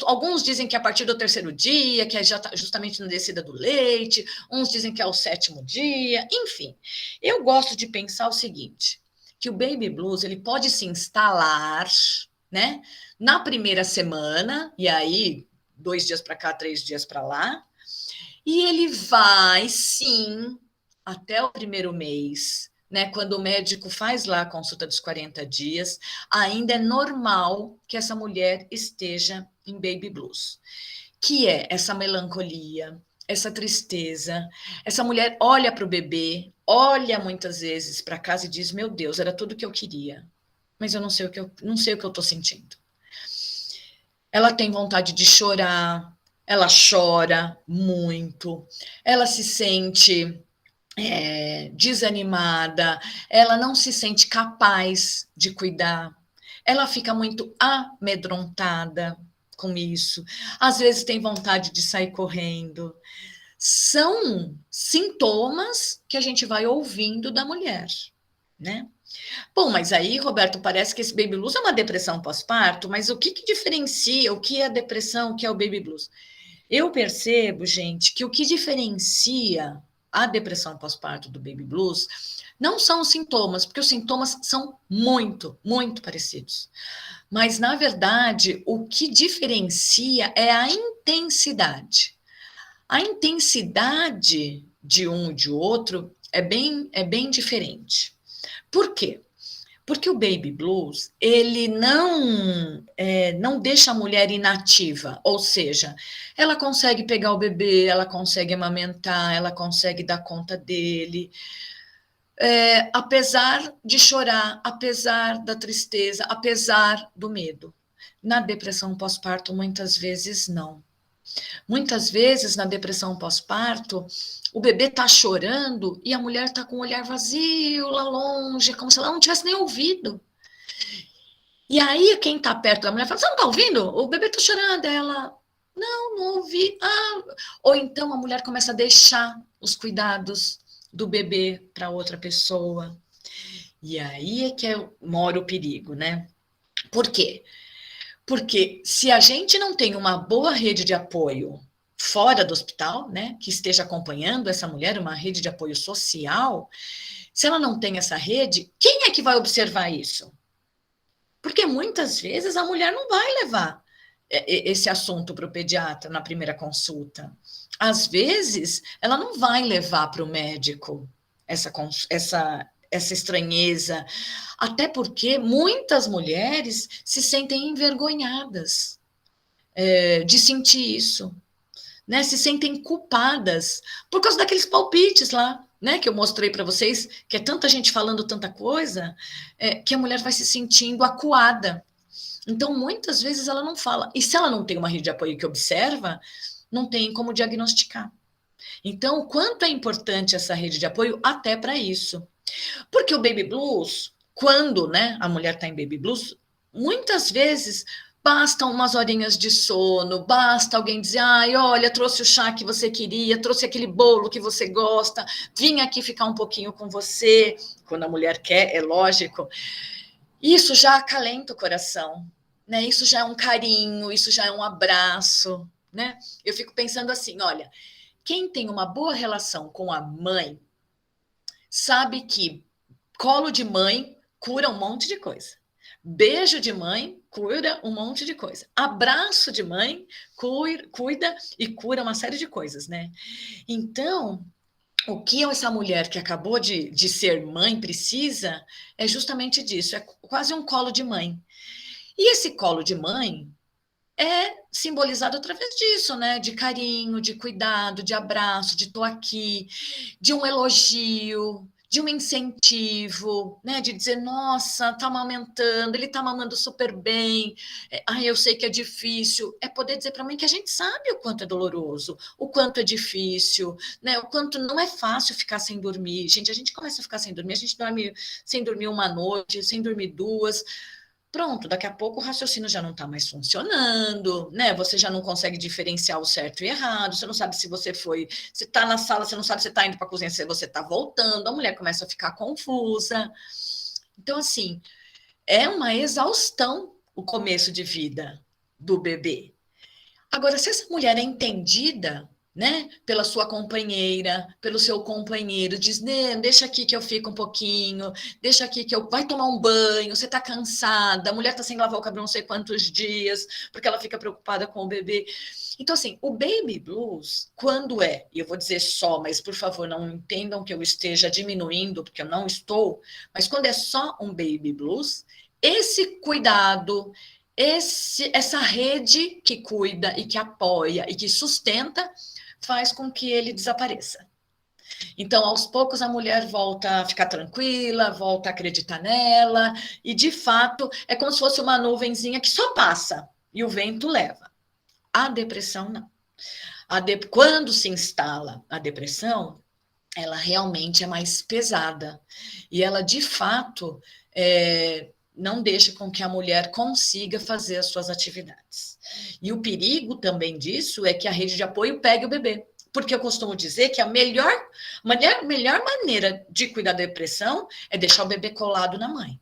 Alguns dizem que é a partir do terceiro dia, que é justamente na descida do leite, uns dizem que é o sétimo dia, enfim. Eu gosto de pensar o seguinte, que o baby blues ele pode se instalar, né? Na primeira semana, e aí 2 dias para cá, 3 dias para lá, e ele vai sim até o primeiro mês, né? Quando o médico faz lá a consulta dos 40 dias, ainda é normal que essa mulher esteja em baby blues, que é essa melancolia, essa tristeza. Essa mulher olha para o bebê, olha muitas vezes para casa e diz: Meu Deus, era tudo que eu queria, mas eu não sei o que eu não sei o que eu estou sentindo. Ela tem vontade de chorar, ela chora muito, ela se sente desanimada, ela não se sente capaz de cuidar, ela fica muito amedrontada com isso, às vezes tem vontade de sair correndo. São sintomas que a gente vai ouvindo da mulher, né? Bom, mas aí, Roberto, parece que esse baby blues é uma depressão pós-parto, mas o que, que diferencia o que é a depressão, o que é o baby blues? Eu percebo, gente, que o que diferencia a depressão pós-parto do baby blues não são os sintomas, porque os sintomas são muito, muito parecidos. Mas, na verdade, o que diferencia é a intensidade. A intensidade de um e de outro é bem diferente. Por quê? Porque o baby blues, ele não deixa a mulher inativa, ou seja, ela consegue pegar o bebê, ela consegue amamentar, ela consegue dar conta dele, apesar de chorar, apesar da tristeza, apesar do medo. Na depressão pós-parto, muitas vezes não. Muitas vezes, na depressão pós-parto, o bebê está chorando e a mulher está com o olhar vazio, lá longe, como se ela não tivesse nem ouvido. E aí, quem está perto da mulher fala: Você não está ouvindo? O bebê está chorando. Ela: Não ouvi. Ah. Ou então a mulher começa a deixar os cuidados do bebê para outra pessoa. E aí é que mora o perigo, né? Por quê? Porque se a gente não tem uma boa rede de apoio fora do hospital, né, que esteja acompanhando essa mulher, uma rede de apoio social, se ela não tem essa rede, quem é que vai observar isso? Porque muitas vezes a mulher não vai levar esse assunto para o pediatra na primeira consulta. Às vezes, ela não vai levar para o médico essa estranheza, até porque muitas mulheres se sentem envergonhadas de sentir isso, né? Se sentem culpadas por causa daqueles palpites lá, né? Que eu mostrei para vocês, que é tanta gente falando tanta coisa, que a mulher vai se sentindo acuada. Então, muitas vezes ela não fala. E se ela não tem uma rede de apoio que observa, não tem como diagnosticar. Então, o quanto é importante essa rede de apoio até para isso. Porque o baby blues, quando, né, a mulher está em baby blues, muitas vezes bastam umas horinhas de sono, basta alguém dizer: ai, olha, trouxe o chá que você queria, trouxe aquele bolo que você gosta, vim aqui ficar um pouquinho com você. Quando a mulher quer, é lógico. Isso já acalenta o coração, né? Isso já é um carinho, isso já é um abraço, né? Eu fico pensando assim, olha, quem tem uma boa relação com a mãe sabe que colo de mãe cura um monte de coisa. Beijo de mãe cura um monte de coisa. Abraço de mãe cuida e cura uma série de coisas, né? Então, o que essa mulher que acabou de ser mãe precisa é justamente disso, é quase um colo de mãe. E esse colo de mãe é simbolizado através disso, né? De carinho, de cuidado, de abraço, de tô aqui, de um elogio, de um incentivo, né? De dizer, nossa, tá amamentando, ele tá mamando super bem. Ai, eu sei que é difícil. É poder dizer para a mãe que a gente sabe o quanto é doloroso, o quanto é difícil, né? O quanto não é fácil ficar sem dormir. Gente, a gente começa a ficar sem dormir, a gente dorme sem dormir uma noite, sem dormir duas. Pronto, daqui a pouco o raciocínio já não está mais funcionando, né? Você já não consegue diferenciar o certo e errado, você não sabe se você foi, se está na sala, você não sabe se está indo para a cozinha, se você está voltando, a mulher começa a ficar confusa. Então, assim, é uma exaustão o começo de vida do bebê. Agora, se essa mulher é entendida, né, pela sua companheira, pelo seu companheiro, diz: deixa aqui que eu fico um pouquinho, deixa aqui que eu vai tomar um banho, você tá cansada, a mulher tá sem lavar o cabelo não sei quantos dias, porque ela fica preocupada com o bebê. Então, assim, o baby blues, quando e eu vou dizer só, mas por favor, não entendam que eu esteja diminuindo, porque eu não estou, mas quando é só um baby blues, esse cuidado, essa rede que cuida e que apoia e que sustenta faz com que ele desapareça. Então, aos poucos, a mulher volta a ficar tranquila, volta a acreditar nela, e de fato é como se fosse uma nuvenzinha que só passa e o vento leva. A depressão não. Quando se instala a depressão, ela realmente é mais pesada e ela de fato não deixa com que a mulher consiga fazer as suas atividades. E o perigo também disso é que a rede de apoio pegue o bebê. Porque eu costumo dizer que a melhor maneira de cuidar da depressão é deixar o bebê colado na mãe.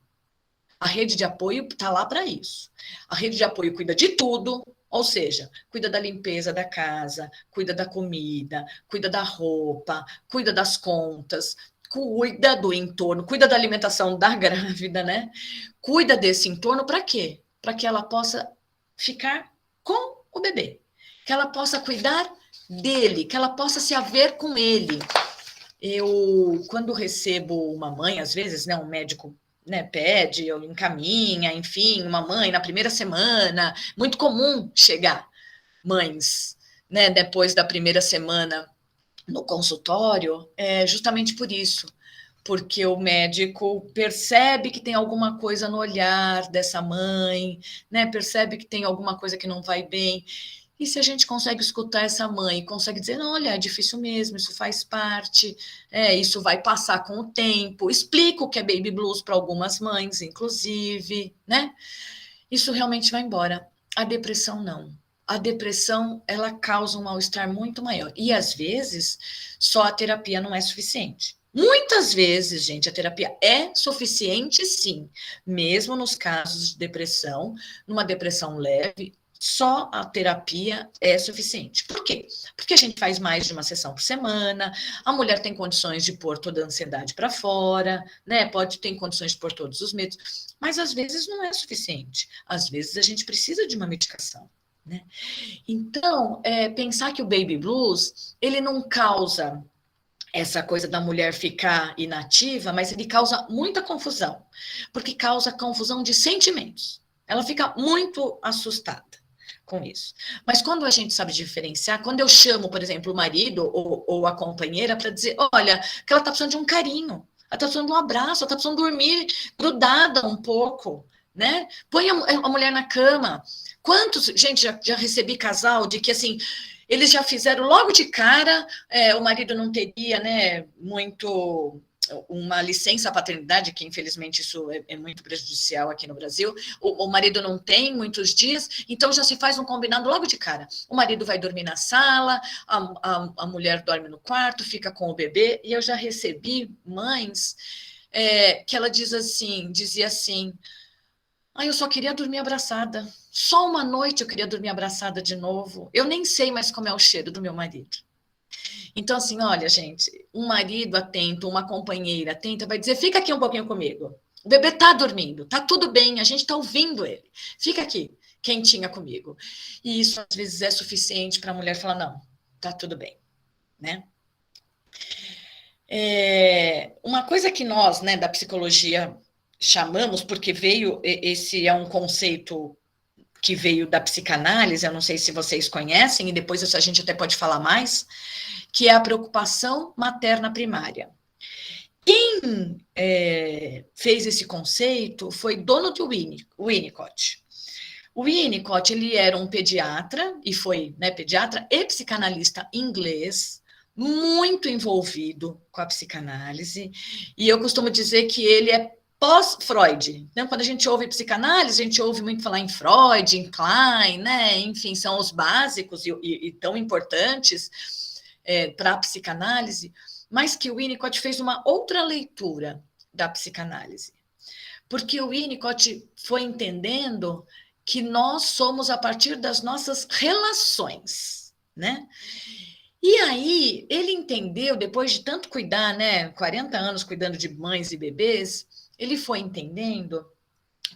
A rede de apoio está lá para isso. A rede de apoio cuida de tudo, ou seja, cuida da limpeza da casa, cuida da comida, cuida da roupa, cuida das contas, cuida do entorno, cuida da alimentação da grávida, né? Cuida desse entorno para quê? para que ela possa ficar com o bebê, que ela possa cuidar dele, que ela possa se haver com ele. Eu, quando recebo uma mãe, às vezes, né, um médico, né, pede, ou encaminha, enfim, uma mãe na primeira semana, muito comum chegar mães, né, depois da primeira semana no consultório, justamente por isso, porque o médico percebe que tem alguma coisa no olhar dessa mãe, né, percebe que tem alguma coisa que não vai bem. E se a gente consegue escutar essa mãe, consegue dizer, não, olha, é difícil mesmo, isso faz parte, isso vai passar com o tempo, explica o que é baby blues para algumas mães, inclusive, né? Isso realmente vai embora. A depressão não. A depressão, ela causa um mal-estar muito maior. E, às vezes, só a terapia não é suficiente. Muitas vezes, gente, a terapia é suficiente, sim. Mesmo nos casos de depressão, numa depressão leve, só a terapia é suficiente. Por quê? Porque a gente faz mais de uma sessão por semana, a mulher tem condições de pôr toda a ansiedade para fora, né? Pode ter condições de pôr todos os medos, mas às vezes não é suficiente. Às vezes a gente precisa de uma medicação, né? Então, pensar que o baby blues, ele não causa essa coisa da mulher ficar inativa, mas ele causa muita confusão, porque causa confusão de sentimentos. Ela fica muito assustada com isso. Mas quando a gente sabe diferenciar, quando eu chamo, por exemplo, o marido ou a companheira para dizer, olha, que ela está precisando de um carinho, ela está precisando de um abraço, ela está precisando dormir grudada um pouco, né? Põe a mulher na cama. Quantos, gente, já recebi casal de que assim, eles já fizeram logo de cara, o marido não teria, né, muito uma licença paternidade, que infelizmente isso é muito prejudicial aqui no Brasil, o marido não tem muitos dias, então já se faz um combinado logo de cara. O marido vai dormir na sala, a mulher dorme no quarto, fica com o bebê, e eu já recebi mães que ela dizia assim, eu só queria dormir abraçada. Só uma noite eu queria dormir abraçada de novo. Eu nem sei mais como é o cheiro do meu marido. Então, assim, olha, gente, um marido atento, uma companheira atenta vai dizer: fica aqui um pouquinho comigo. O bebê tá dormindo, tá tudo bem, a gente tá ouvindo ele. Fica aqui, quentinha comigo. E isso às vezes é suficiente para a mulher falar: não, tá tudo bem, né? Uma coisa que nós, né, da psicologia chamamos, porque esse é um conceito que veio da psicanálise, eu não sei se vocês conhecem, e depois a gente até pode falar mais, que é a preocupação materna primária. Quem fez esse conceito foi Donald Winnicott. O Winnicott, ele era um pediatra, e foi, né, pediatra e psicanalista inglês, muito envolvido com a psicanálise, e eu costumo dizer que ele é pós-Freud. Então, quando a gente ouve psicanálise, a gente ouve muito falar em Freud, em Klein, né? Enfim, são os básicos e tão importantes para a psicanálise, mas que o Winnicott fez uma outra leitura da psicanálise. Porque o Winnicott foi entendendo que nós somos a partir das nossas relações, né? E aí, ele entendeu, depois de tanto cuidar, né, 40 anos cuidando de mães e bebês, ele foi entendendo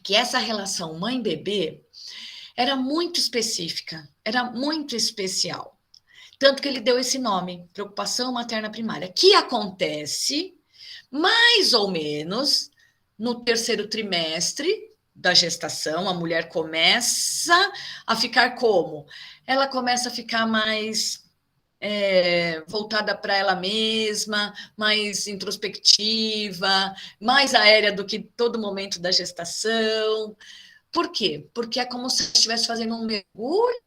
que essa relação mãe-bebê era muito específica, era muito especial. Tanto que ele deu esse nome, preocupação materna primária, que acontece mais ou menos no terceiro trimestre da gestação. A mulher começa a ficar como? Ela começa a ficar mais voltada para ela mesma, mais introspectiva, mais aérea do que todo momento da gestação. Por quê? Porque é como se estivesse fazendo um mergulho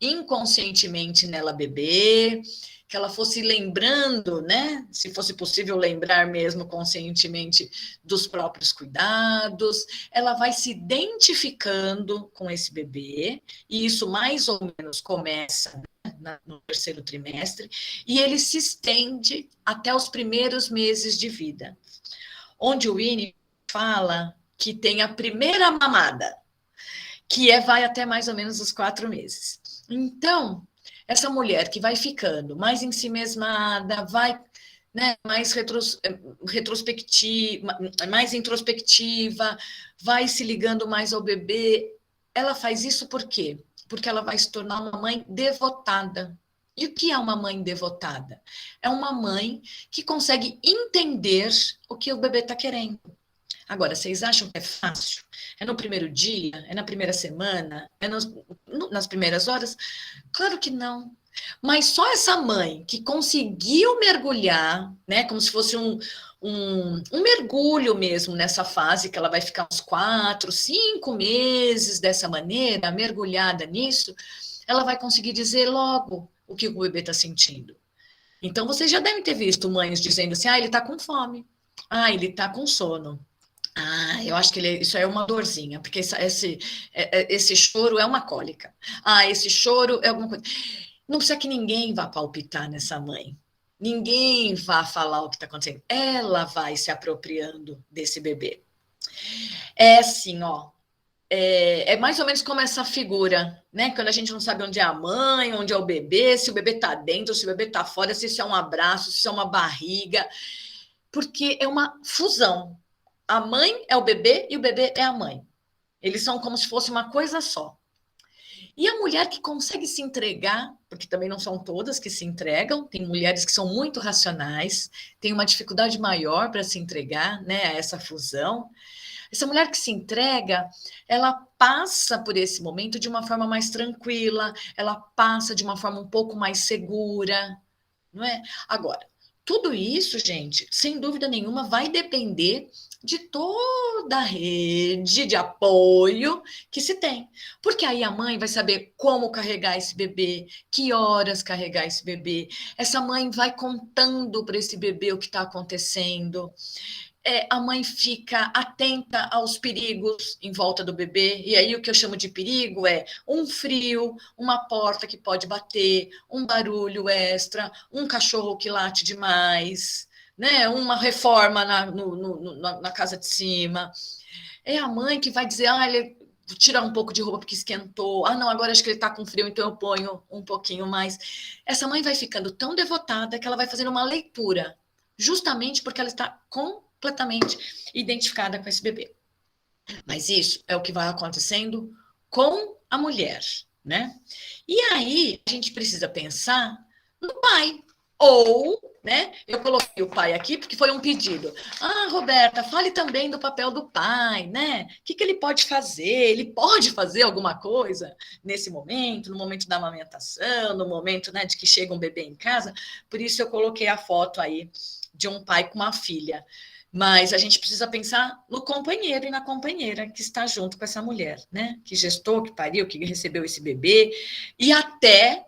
inconscientemente nela bebê, que ela fosse lembrando, né? Se fosse possível lembrar mesmo conscientemente dos próprios cuidados, ela vai se identificando com esse bebê, e isso mais ou menos começa no terceiro trimestre, e ele se estende até os primeiros meses de vida, onde o Winnie fala que tem a primeira mamada, que vai até mais ou menos os 4 meses. Então, essa mulher que vai ficando mais em si mesmada, vai, né, mais retrospectiva, mais introspectiva, vai se ligando mais ao bebê, ela faz isso por quê? Porque ela vai se tornar uma mãe devotada. E o que é uma mãe devotada? É uma mãe que consegue entender o que o bebê está querendo. Agora, vocês acham que é fácil? É no primeiro dia? É na primeira semana? É nas primeiras horas? Claro que não. Mas só essa mãe que conseguiu mergulhar, né, como se fosse um mergulho mesmo nessa fase, que ela vai ficar uns 4, 5 meses dessa maneira, mergulhada nisso, ela vai conseguir dizer logo o que o bebê está sentindo. Então, vocês já devem ter visto mães dizendo assim: ele está com fome, ele está com sono. Eu acho que isso é uma dorzinha, porque esse choro é uma cólica. Esse choro é alguma coisa. Não precisa que ninguém vá palpitar nessa mãe. Ninguém vá falar o que está acontecendo. Ela vai se apropriando desse bebê. É assim, ó. É mais ou menos como essa figura, né? Quando a gente não sabe onde é a mãe, onde é o bebê, se o bebê está dentro, se o bebê está fora, se isso é um abraço, se isso é uma barriga. Porque é uma fusão. A mãe é o bebê e o bebê é a mãe. Eles são como se fosse uma coisa só. E a mulher que consegue se entregar, porque também não são todas que se entregam, tem mulheres que são muito racionais, tem uma dificuldade maior para se entregar, né, a essa fusão. Essa mulher que se entrega, ela passa por esse momento de uma forma mais tranquila, ela passa de uma forma um pouco mais segura, não é? Agora, tudo isso, gente, sem dúvida nenhuma, vai depender de toda a rede de apoio que se tem. Porque aí a mãe vai saber como carregar esse bebê, que horas carregar esse bebê. Essa mãe vai contando para esse bebê o que está acontecendo. A mãe fica atenta aos perigos em volta do bebê, e aí o que eu chamo de perigo é um frio, uma porta que pode bater, um barulho extra, um cachorro que late demais, né? Uma reforma na casa de cima. É a mãe que vai dizer, ele tirar um pouco de roupa porque esquentou. Não, agora acho que ele está com frio, então eu ponho um pouquinho mais. Essa mãe vai ficando tão devotada que ela vai fazendo uma leitura, justamente porque ela está completamente identificada com esse bebê. Mas isso é o que vai acontecendo com a mulher, né? E aí a gente precisa pensar no pai. Ou, né? Eu coloquei o pai aqui porque foi um pedido. Roberta, fale também do papel do pai, né? O que ele pode fazer? Ele pode fazer alguma coisa nesse momento, no momento da amamentação, no momento, né, de que chega um bebê em casa. Por isso eu coloquei a foto aí de um pai com uma filha. Mas a gente precisa pensar no companheiro e na companheira que está junto com essa mulher, né? Que gestou, que pariu, que recebeu esse bebê, e até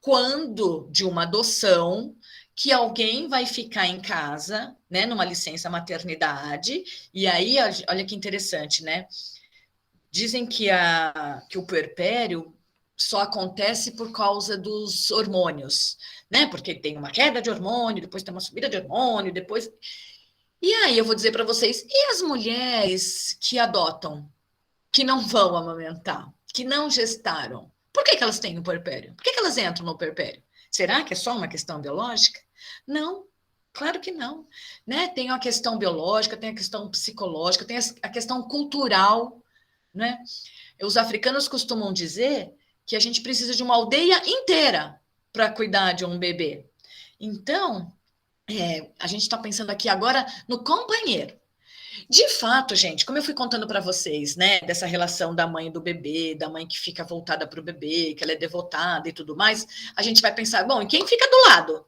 quando de uma adoção que alguém vai ficar em casa, né, numa licença maternidade, e aí, olha que interessante, né? Dizem que o puerpério só acontece por causa dos hormônios, né? Porque tem uma queda de hormônio, depois tem uma subida de hormônio, depois. E aí eu vou dizer para vocês, e as mulheres que adotam, que não vão amamentar, que não gestaram? Por que elas têm o puerpério? Por que elas entram no puerpério? Será que é só uma questão biológica? Não, claro que não. Né? Tem a questão biológica, tem a questão psicológica, tem a questão cultural. Né? Os africanos costumam dizer que a gente precisa de uma aldeia inteira para cuidar de um bebê. Então, a gente está pensando aqui agora no companheiro. De fato, gente, como eu fui contando para vocês, né, dessa relação da mãe e do bebê, da mãe que fica voltada para o bebê, que ela é devotada e tudo mais, a gente vai pensar, bom, e quem fica do lado? O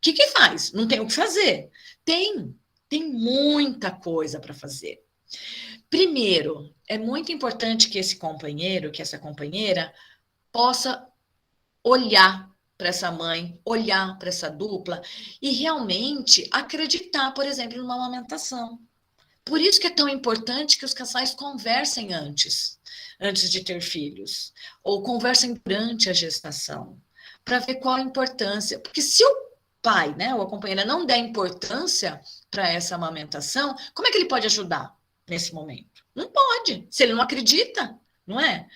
que faz? Não tem o que fazer? Tem muita coisa para fazer. Primeiro, é muito importante que esse companheiro, que essa companheira, possa olhar para essa mãe, olhar para essa dupla e realmente acreditar, por exemplo, numa amamentação. Por isso que é tão importante que os casais conversem antes de ter filhos, ou conversem durante a gestação, para ver qual a importância. Porque se o pai, né, ou a companheira não der importância para essa amamentação, como é que ele pode ajudar nesse momento? Não pode, se ele não acredita, não é?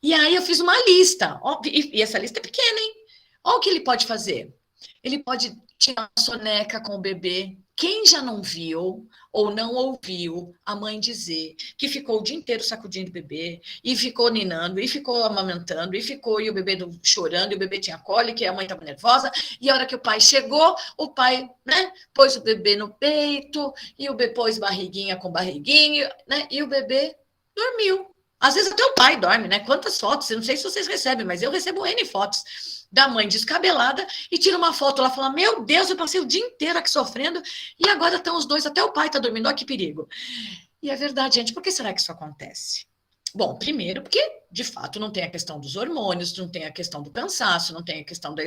E aí eu fiz uma lista, e essa lista é pequena, hein? Olha o que ele pode fazer. Ele pode tirar uma soneca com o bebê Quem já não viu ou não ouviu a mãe dizer que ficou o dia inteiro sacudindo o bebê, e ficou ninando, e ficou amamentando, e o bebê chorando, e o bebê tinha cólica, e a mãe estava nervosa, e a hora que o pai chegou, o pai, né, pôs o bebê no peito, e o bebê pôs barriguinha com barriguinha, né, e o bebê dormiu. Às vezes até o pai dorme, né? Quantas fotos? Eu não sei se vocês recebem, mas eu recebo N fotos da mãe descabelada e tira uma foto lá, fala: Meu Deus, eu passei o dia inteiro aqui sofrendo e agora estão os dois, até o pai está dormindo, olha que perigo. E é verdade, gente, por que será que isso acontece? Bom, primeiro, porque de fato não tem a questão dos hormônios, não tem a questão do cansaço, não tem a questão da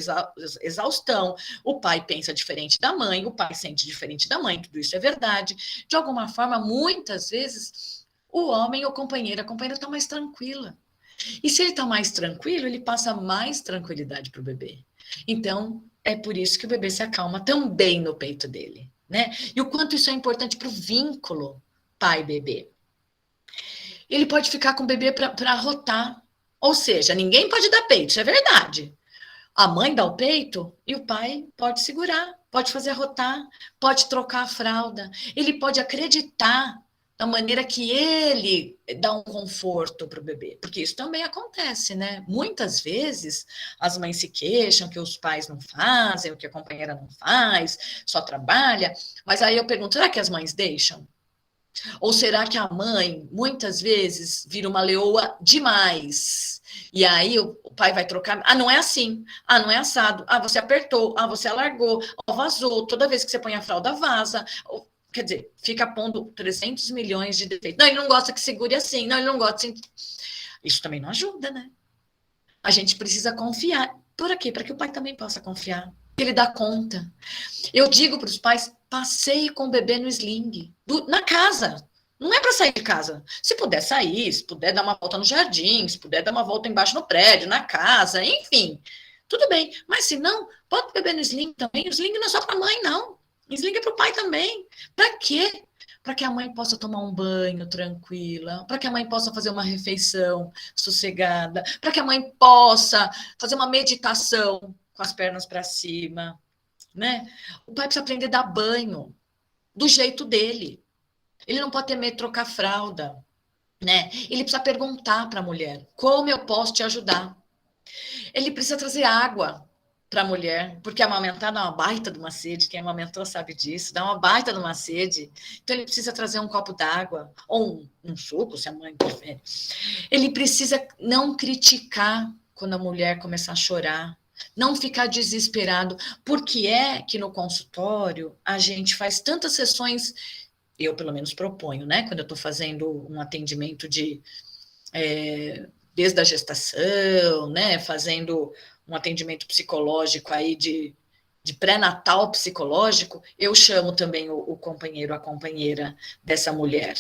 exaustão. O pai pensa diferente da mãe, o pai sente diferente da mãe, tudo isso é verdade. De alguma forma, muitas vezes, o homem ou a companheira está mais tranquila. E se ele está mais tranquilo, ele passa mais tranquilidade para o bebê. Então, é por isso que o bebê se acalma também no peito dele, né? E o quanto isso é importante para o vínculo pai-bebê. Ele pode ficar com o bebê para arrotar. Ou seja, ninguém pode dar peito, isso é verdade. A mãe dá o peito e o pai pode segurar, pode fazer arrotar, pode trocar a fralda. Ele pode acreditar da maneira que ele dá um conforto para o bebê, porque isso também acontece, né? Muitas vezes as mães se queixam que os pais não fazem, o que a companheira não faz, só trabalha, mas aí eu pergunto, será que as mães deixam? Ou será que a mãe, muitas vezes, vira uma leoa demais? E aí o pai vai trocar. Ah, não é assim. Ah, não é assado. Ah, você apertou. Ah, você alargou. Ah, vazou. Toda vez que você põe a fralda, vaza. Quer dizer, fica pondo 300 milhões de defeitos. Não, ele não gosta que segure assim. Não, ele não gosta assim. Isso também não ajuda, né? A gente precisa confiar. Por quê? Para que o pai também possa confiar. Que ele dá conta. Eu digo para os pais, passeie com o bebê no sling, na casa. Não é para sair de casa. Se puder sair, se puder dar uma volta no jardim, se puder dar uma volta embaixo no prédio, na casa, enfim, tudo bem. Mas se não, bota o bebê no sling também. O sling não é só para a mãe, não. O sling é para o pai também. Para quê? Para que a mãe possa tomar um banho tranquila, para que a mãe possa fazer uma refeição sossegada, para que a mãe possa fazer uma meditação com as pernas para cima, né? O pai precisa aprender a dar banho do jeito dele. Ele não pode ter medo de trocar fralda, né? Ele precisa perguntar para a mulher: como eu posso te ajudar? Ele precisa trazer água para a mulher, porque amamentar dá uma baita de uma sede, quem amamentou sabe disso, dá uma baita de uma sede. Então ele precisa trazer um copo d'água, ou um suco, se a mãe prefere. Ele precisa não criticar quando a mulher começar a chorar, não ficar desesperado, porque é que no consultório a gente faz tantas sessões, eu pelo menos proponho, né? Quando eu estou fazendo um atendimento desde a gestação, né? Fazendo um atendimento psicológico aí de pré-natal psicológico, eu chamo também o companheiro, a companheira dessa mulher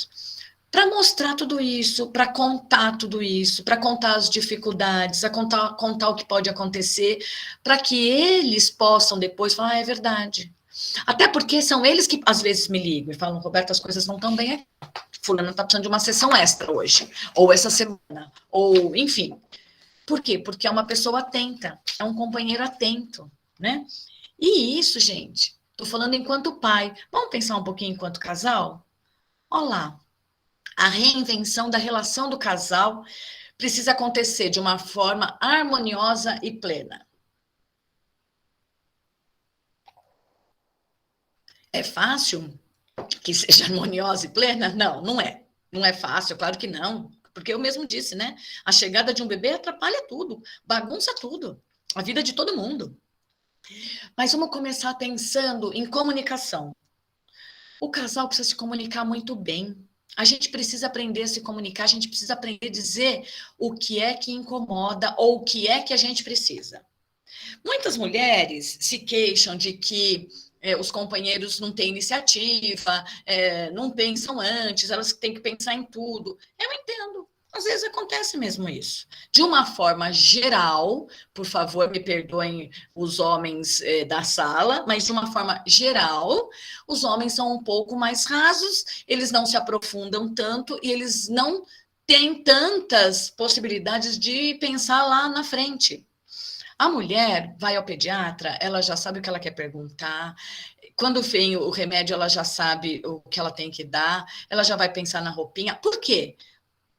para mostrar tudo isso, para contar tudo isso, para contar as dificuldades, a contar o que pode acontecer, para que eles possam depois falar, é verdade. Até porque são eles que às vezes me ligam e falam, Roberto, as coisas não estão bem aqui. Fulano está precisando de uma sessão extra hoje, ou essa semana, ou enfim. Por quê? Porque é uma pessoa atenta, é um companheiro atento, né? E isso, gente, estou falando enquanto pai. Vamos pensar um pouquinho enquanto casal? Olha lá, a reinvenção da relação do casal precisa acontecer de uma forma harmoniosa e plena. É fácil que seja harmoniosa e plena? Não, não é. Não é fácil, claro que não. Porque eu mesmo disse, né? A chegada de um bebê atrapalha tudo, bagunça tudo, a vida de todo mundo. Mas vamos começar pensando em comunicação. O casal precisa se comunicar muito bem. A gente precisa aprender a se comunicar, a gente precisa aprender a dizer o que é que incomoda ou o que é que a gente precisa. Muitas mulheres se queixam de que os companheiros não têm iniciativa, não pensam antes, elas têm que pensar em tudo. Eu entendo. Às vezes acontece mesmo isso. De uma forma geral, por favor, me perdoem os homens da sala, mas de uma forma geral, os homens são um pouco mais rasos, eles não se aprofundam tanto e eles não têm tantas possibilidades de pensar lá na frente. A mulher vai ao pediatra, ela já sabe o que ela quer perguntar, quando vem o remédio, ela já sabe o que ela tem que dar, ela já vai pensar na roupinha. Por quê?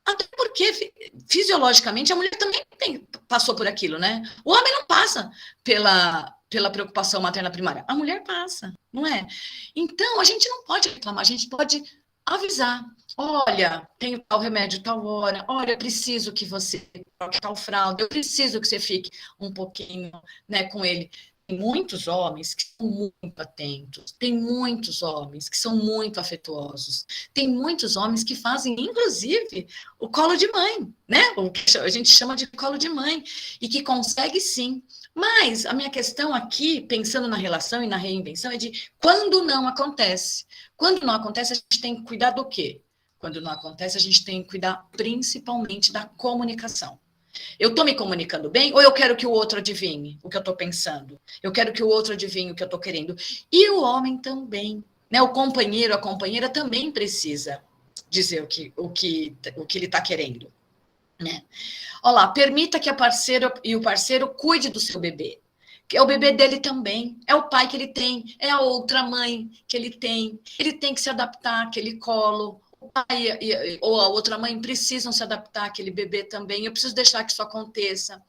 Até porque, fisiologicamente, a mulher também passou por aquilo, né? O homem não passa pela preocupação materna primária. A mulher passa, não é? Então, a gente não pode reclamar, a gente pode avisar. Olha, tenho tal remédio tal hora. Olha, eu preciso que você troque tal fralda. Eu preciso que você fique um pouquinho, né, com ele. Tem muitos homens que são muito atentos, tem muitos homens que são muito afetuosos, tem muitos homens que fazem, inclusive, o colo de mãe, né? O que a gente chama de colo de mãe, e que consegue sim. Mas a minha questão aqui, pensando na relação e na reinvenção, é de quando não acontece. Quando não acontece, a gente tem que cuidar do quê? Quando não acontece, a gente tem que cuidar principalmente da comunicação. Eu estou me comunicando bem ou eu quero que o outro adivinhe o que eu estou pensando? Eu quero que o outro adivinhe o que eu estou querendo. E o homem também, né? O companheiro, a companheira também precisa dizer o que ele está querendo, né? Olha lá, permita que a parceira e o parceiro cuide do seu bebê. Que é o bebê dele também, é o pai que ele tem, é a outra mãe que ele tem que se adaptar àquele colo, o pai ou a outra mãe precisam se adaptar àquele bebê também, eu preciso deixar que isso aconteça.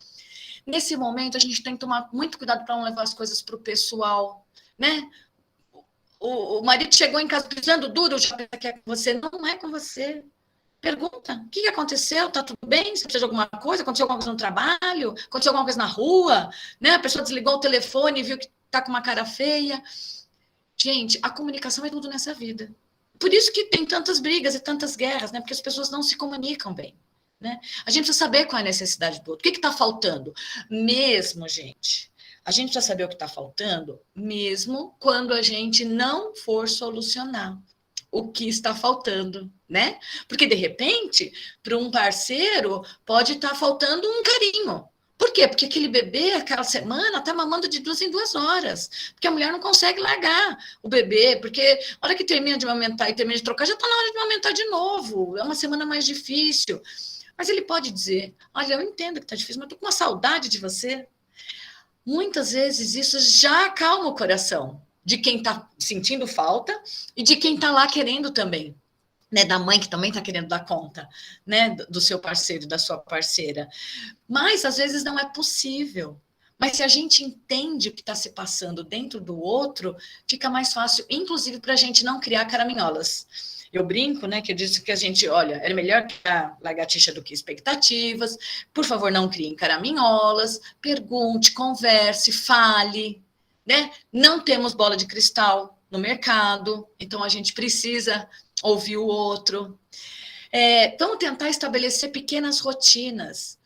Nesse momento, a gente tem que tomar muito cuidado para não levar as coisas para o pessoal, né? O marido chegou em casa pisando duro, já pensa que é com você, não é com você. Pergunta, o que aconteceu? Tá tudo bem? Você precisa de alguma coisa? Aconteceu alguma coisa no trabalho? Aconteceu alguma coisa na rua? Né? A pessoa desligou o telefone e viu que tá com uma cara feia. Gente, a comunicação é tudo nessa vida. Por isso que tem tantas brigas e tantas guerras, né? Porque as pessoas não se comunicam bem, né? A gente precisa saber qual é a necessidade do outro. O que está faltando? Mesmo, gente, a gente precisa saber o que está faltando, mesmo quando a gente não for solucionar o que está faltando, né? Porque, de repente, para um parceiro, pode estar faltando um carinho. Por quê? Porque aquele bebê, aquela semana, está mamando de 2 em 2 horas. Porque a mulher não consegue largar o bebê, porque a hora que termina de amamentar e termina de trocar, já está na hora de amamentar de novo. É uma semana mais difícil. Mas ele pode dizer, olha, eu entendo que está difícil, mas estou com uma saudade de você. Muitas vezes isso já acalma o coração de quem está sentindo falta e de quem está lá querendo também, né? Da mãe que também está querendo dar conta, né? Do seu parceiro, da sua parceira. Mas às vezes não é possível. Mas se a gente entende o que está se passando dentro do outro, fica mais fácil, inclusive para a gente não criar caraminholas. Eu brinco, né, que eu disse que a gente, olha, é melhor criar lagartixa do que expectativas. Por favor, não criem caraminholas, pergunte, converse, fale, né? Não temos bola de cristal no mercado, então a gente precisa ouvir o outro. Vamos tentar estabelecer pequenas rotinas.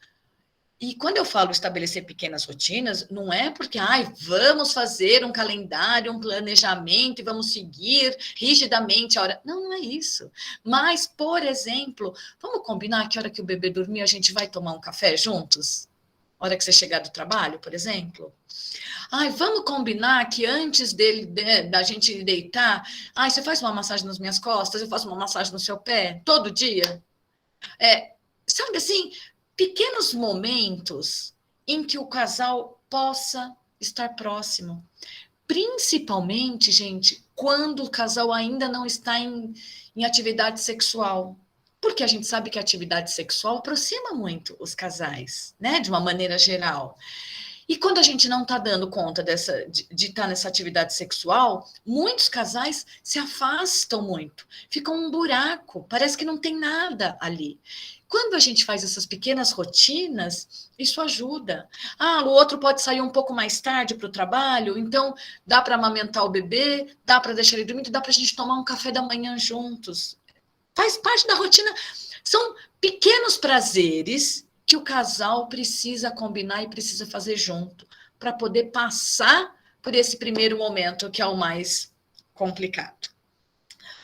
E quando eu falo estabelecer pequenas rotinas, não é porque, vamos fazer um calendário, um planejamento e vamos seguir rigidamente a hora. Não, não é isso. Mas, por exemplo, vamos combinar que a hora que o bebê dormir, a gente vai tomar um café juntos? A hora que você chegar do trabalho, por exemplo? Vamos combinar que antes da gente deitar, você faz uma massagem nas minhas costas, eu faço uma massagem no seu pé, todo dia? Sabe assim, pequenos momentos em que o casal possa estar próximo. Principalmente, gente, quando o casal ainda não está em atividade sexual. Porque a gente sabe que a atividade sexual aproxima muito os casais, né? De uma maneira geral. E quando a gente não está dando conta de estar nessa atividade sexual, muitos casais se afastam muito, ficam um buraco, parece que não tem nada ali. Quando a gente faz essas pequenas rotinas, isso ajuda. O outro pode sair um pouco mais tarde para o trabalho, então dá para amamentar o bebê, dá para deixar ele dormir, dá para a gente tomar um café da manhã juntos. Faz parte da rotina. São pequenos prazeres que o casal precisa combinar e precisa fazer junto para poder passar por esse primeiro momento que é o mais complicado.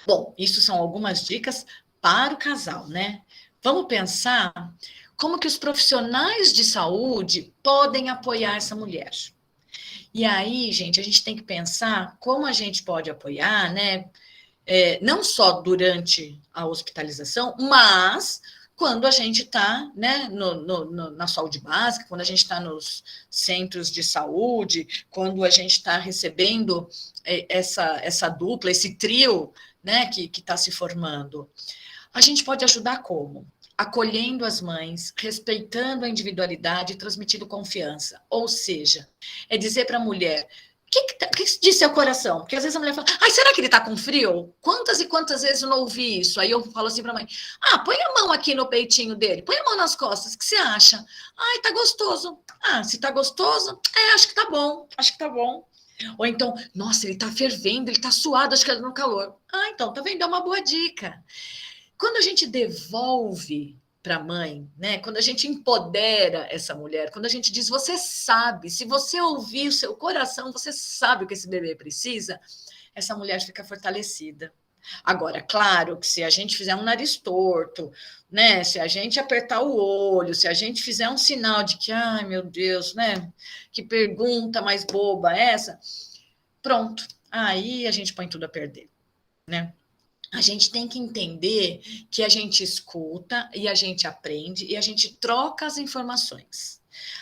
Bom, isso são algumas dicas para o casal, né? Vamos pensar como que os profissionais de saúde podem apoiar essa mulher. E aí, gente, a gente tem que pensar como a gente pode apoiar, né? Não só durante a hospitalização, mas quando a gente está, né, na saúde básica, quando a gente está nos centros de saúde, quando a gente está recebendo essa dupla, esse trio, né, que está se formando. A gente pode ajudar como? Acolhendo as mães, respeitando a individualidade e transmitindo confiança. Ou seja, é dizer para a mulher, que diz seu coração? Porque às vezes a mulher fala, ai, será que ele está com frio? Quantas e quantas vezes eu não ouvi isso? Aí eu falo assim para a mãe, põe a mão aqui no peitinho dele, põe a mão nas costas, o que você acha? Ai, tá gostoso. Se tá gostoso, acho que tá bom, acho que tá bom. Ou então, nossa, ele tá fervendo, ele tá suado, acho que ele tá no calor. Então, tá vendo? É uma boa dica. Quando a gente devolve para a mãe, né? Quando a gente empodera essa mulher, quando a gente diz, você sabe, se você ouvir o seu coração, você sabe o que esse bebê precisa, essa mulher fica fortalecida. Agora, claro que se a gente fizer um nariz torto, né? Se a gente apertar o olho, se a gente fizer um sinal de que, ai meu Deus, né? Que pergunta mais boba essa, pronto, aí a gente põe tudo a perder, né? A gente tem que entender que a gente escuta e a gente aprende e a gente troca as informações.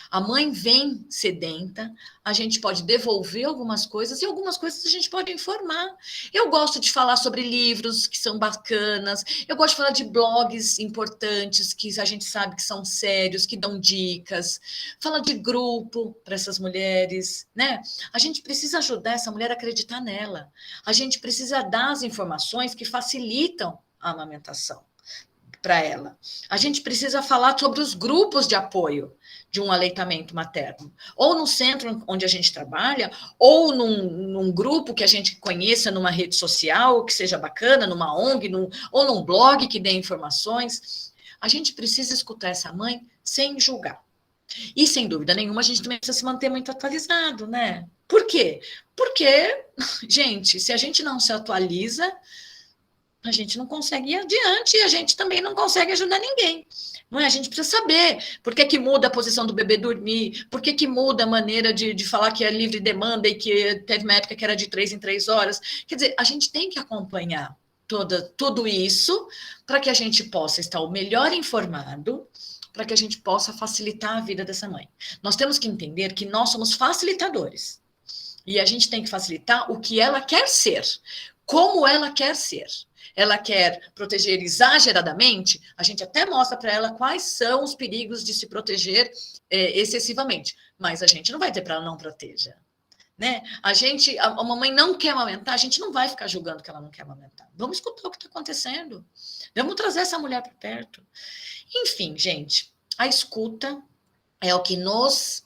A mãe vem sedenta, a gente pode devolver algumas coisas e algumas coisas a gente pode informar. Eu gosto de falar sobre livros que são bacanas, eu gosto de falar de blogs importantes que a gente sabe que são sérios, que dão dicas, falar de grupo para essas mulheres, né? A gente precisa ajudar essa mulher a acreditar nela. A gente precisa dar as informações que facilitam a amamentação para ela. A gente precisa falar sobre os grupos de apoio de um aleitamento materno, ou no centro onde a gente trabalha, ou num grupo que a gente conheça numa rede social, que seja bacana, numa ONG, ou num blog que dê informações. A gente precisa escutar essa mãe sem julgar. E, sem dúvida nenhuma, a gente também precisa se manter muito atualizado, né? Por quê? Porque, gente, se a gente não se atualiza, a gente não consegue ir adiante e a gente também não consegue ajudar ninguém. Não é? A gente precisa saber por que muda a posição do bebê dormir, por que muda a maneira de falar que é livre demanda e que teve uma época que era de 3 em 3 horas. Quer dizer, a gente tem que acompanhar tudo isso para que a gente possa estar o melhor informado, para que a gente possa facilitar a vida dessa mãe. Nós temos que entender que nós somos facilitadores e a gente tem que facilitar o que ela quer ser, como ela quer ser. Ela quer proteger exageradamente, a gente até mostra para ela quais são os perigos de se proteger excessivamente, mas a gente não vai dizer para ela não proteja. Né? A mamãe não quer amamentar, a gente não vai ficar julgando que ela não quer amamentar. Vamos escutar o que está acontecendo. Vamos trazer essa mulher para perto. Enfim, gente, a escuta é o que nos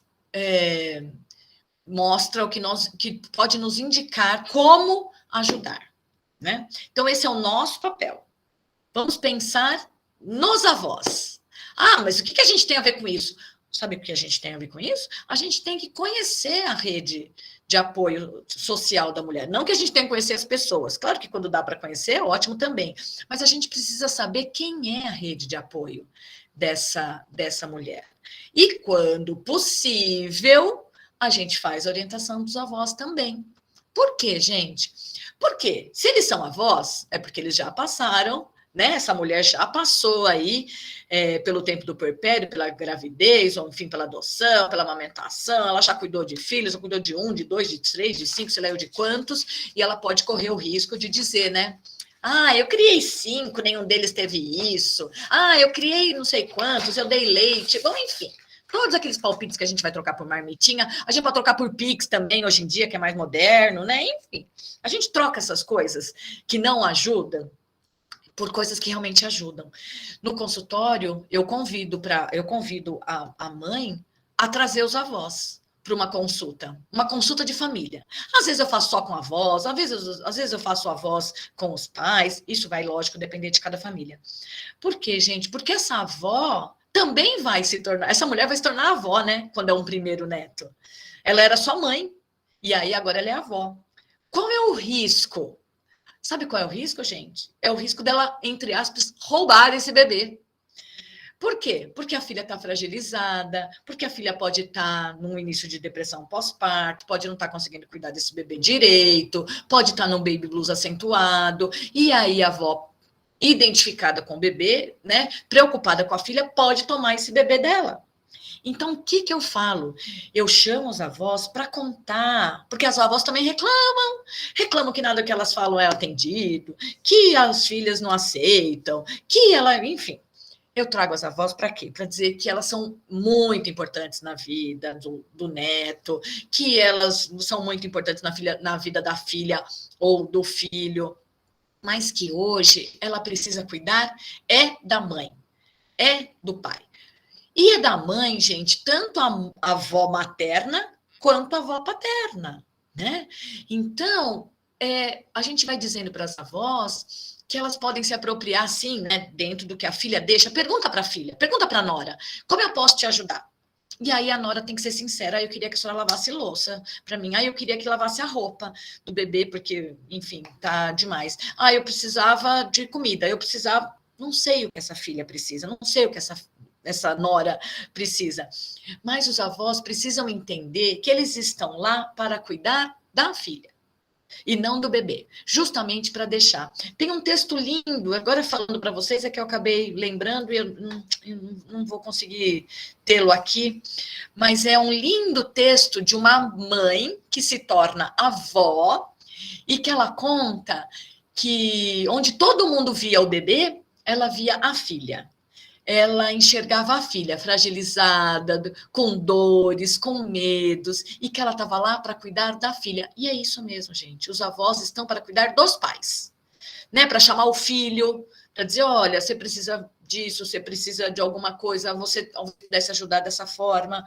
mostra, que pode nos indicar como ajudar. Né? Então, esse é o nosso papel. Vamos pensar nos avós. Mas o que a gente tem a ver com isso? Sabe o que a gente tem a ver com isso? A gente tem que conhecer a rede de apoio social da mulher. Não que a gente tenha que conhecer as pessoas. Claro que quando dá para conhecer, é ótimo também. Mas a gente precisa saber quem é a rede de apoio dessa mulher. E, quando possível, a gente faz a orientação dos avós também. Por quê, gente? Porque se eles são avós, é porque eles já passaram, né? Essa mulher já passou aí pelo tempo do puerpério, pela gravidez, ou enfim, pela adoção, pela amamentação, ela já cuidou de filhos, já cuidou de 1, de 2, de 3, de 5, sei lá eu de quantos, e ela pode correr o risco de dizer, né? Eu criei 5, nenhum deles teve isso. Eu criei não sei quantos, eu dei leite. Bom, enfim. Todos aqueles palpites que a gente vai trocar por marmitinha, a gente vai trocar por Pix também, hoje em dia, que é mais moderno, né? Enfim, a gente troca essas coisas que não ajudam por coisas que realmente ajudam. No consultório, eu convido a mãe a trazer os avós para uma consulta de família. Às vezes eu faço só com avós, às vezes eu faço avós com os pais, isso vai, lógico, depender de cada família. Por quê, gente? Porque essa avó também vai se tornar, essa mulher vai se tornar avó, né? Quando é um primeiro neto. Ela era só mãe, e aí agora ela é avó. Qual é o risco? Sabe qual é o risco, gente? É o risco dela, entre aspas, roubar esse bebê. Por quê? Porque a filha está fragilizada, porque a filha pode estar no início de depressão pós-parto, pode não estar conseguindo cuidar desse bebê direito, pode estar num baby blues acentuado, e aí a avó identificada com o bebê, né, preocupada com a filha, pode tomar esse bebê dela. Então, o que eu falo? Eu chamo os avós para contar, porque as avós também reclamam que nada que elas falam é atendido, que as filhas não aceitam, que ela, enfim. Eu trago as avós para quê? Para dizer que elas são muito importantes na vida do neto, que elas são muito importantes na vida da filha ou do filho, mas que hoje ela precisa cuidar é da mãe, é do pai. E é da mãe, gente, tanto a avó materna quanto a avó paterna, né? Então, a gente vai dizendo para as avós que elas podem se apropriar, sim, né, dentro do que a filha deixa. Pergunta para a filha, pergunta para a nora, como eu posso te ajudar? E aí a nora tem que ser sincera, eu queria que a senhora lavasse louça para mim, eu queria que lavasse a roupa do bebê, porque, enfim, tá demais. Eu precisava de comida, eu precisava, não sei o que essa filha precisa, não sei o que essa nora precisa. Mas os avós precisam entender que eles estão lá para cuidar da filha e não do bebê, justamente para deixar. Tem um texto lindo, agora falando para vocês, é que eu acabei lembrando e eu não vou conseguir tê-lo aqui, mas é um lindo texto de uma mãe que se torna avó e que ela conta que onde todo mundo via o bebê, ela via a filha. Ela enxergava a filha fragilizada, com dores, com medos, e que ela estava lá para cuidar da filha. E é isso mesmo, gente. Os avós estão para cuidar dos pais, né? Para chamar o filho, para dizer: olha, você precisa disso, você precisa de alguma coisa, você pudesse ajudar dessa forma.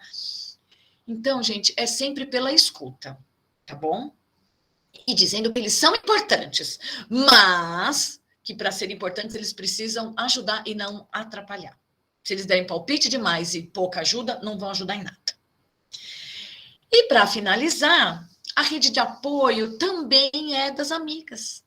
Então, gente, é sempre pela escuta, tá bom? E dizendo que eles são importantes, mas que para serem importantes eles precisam ajudar e não atrapalhar. Se eles derem palpite demais e pouca ajuda, não vão ajudar em nada. E para finalizar, a rede de apoio também é das amigas,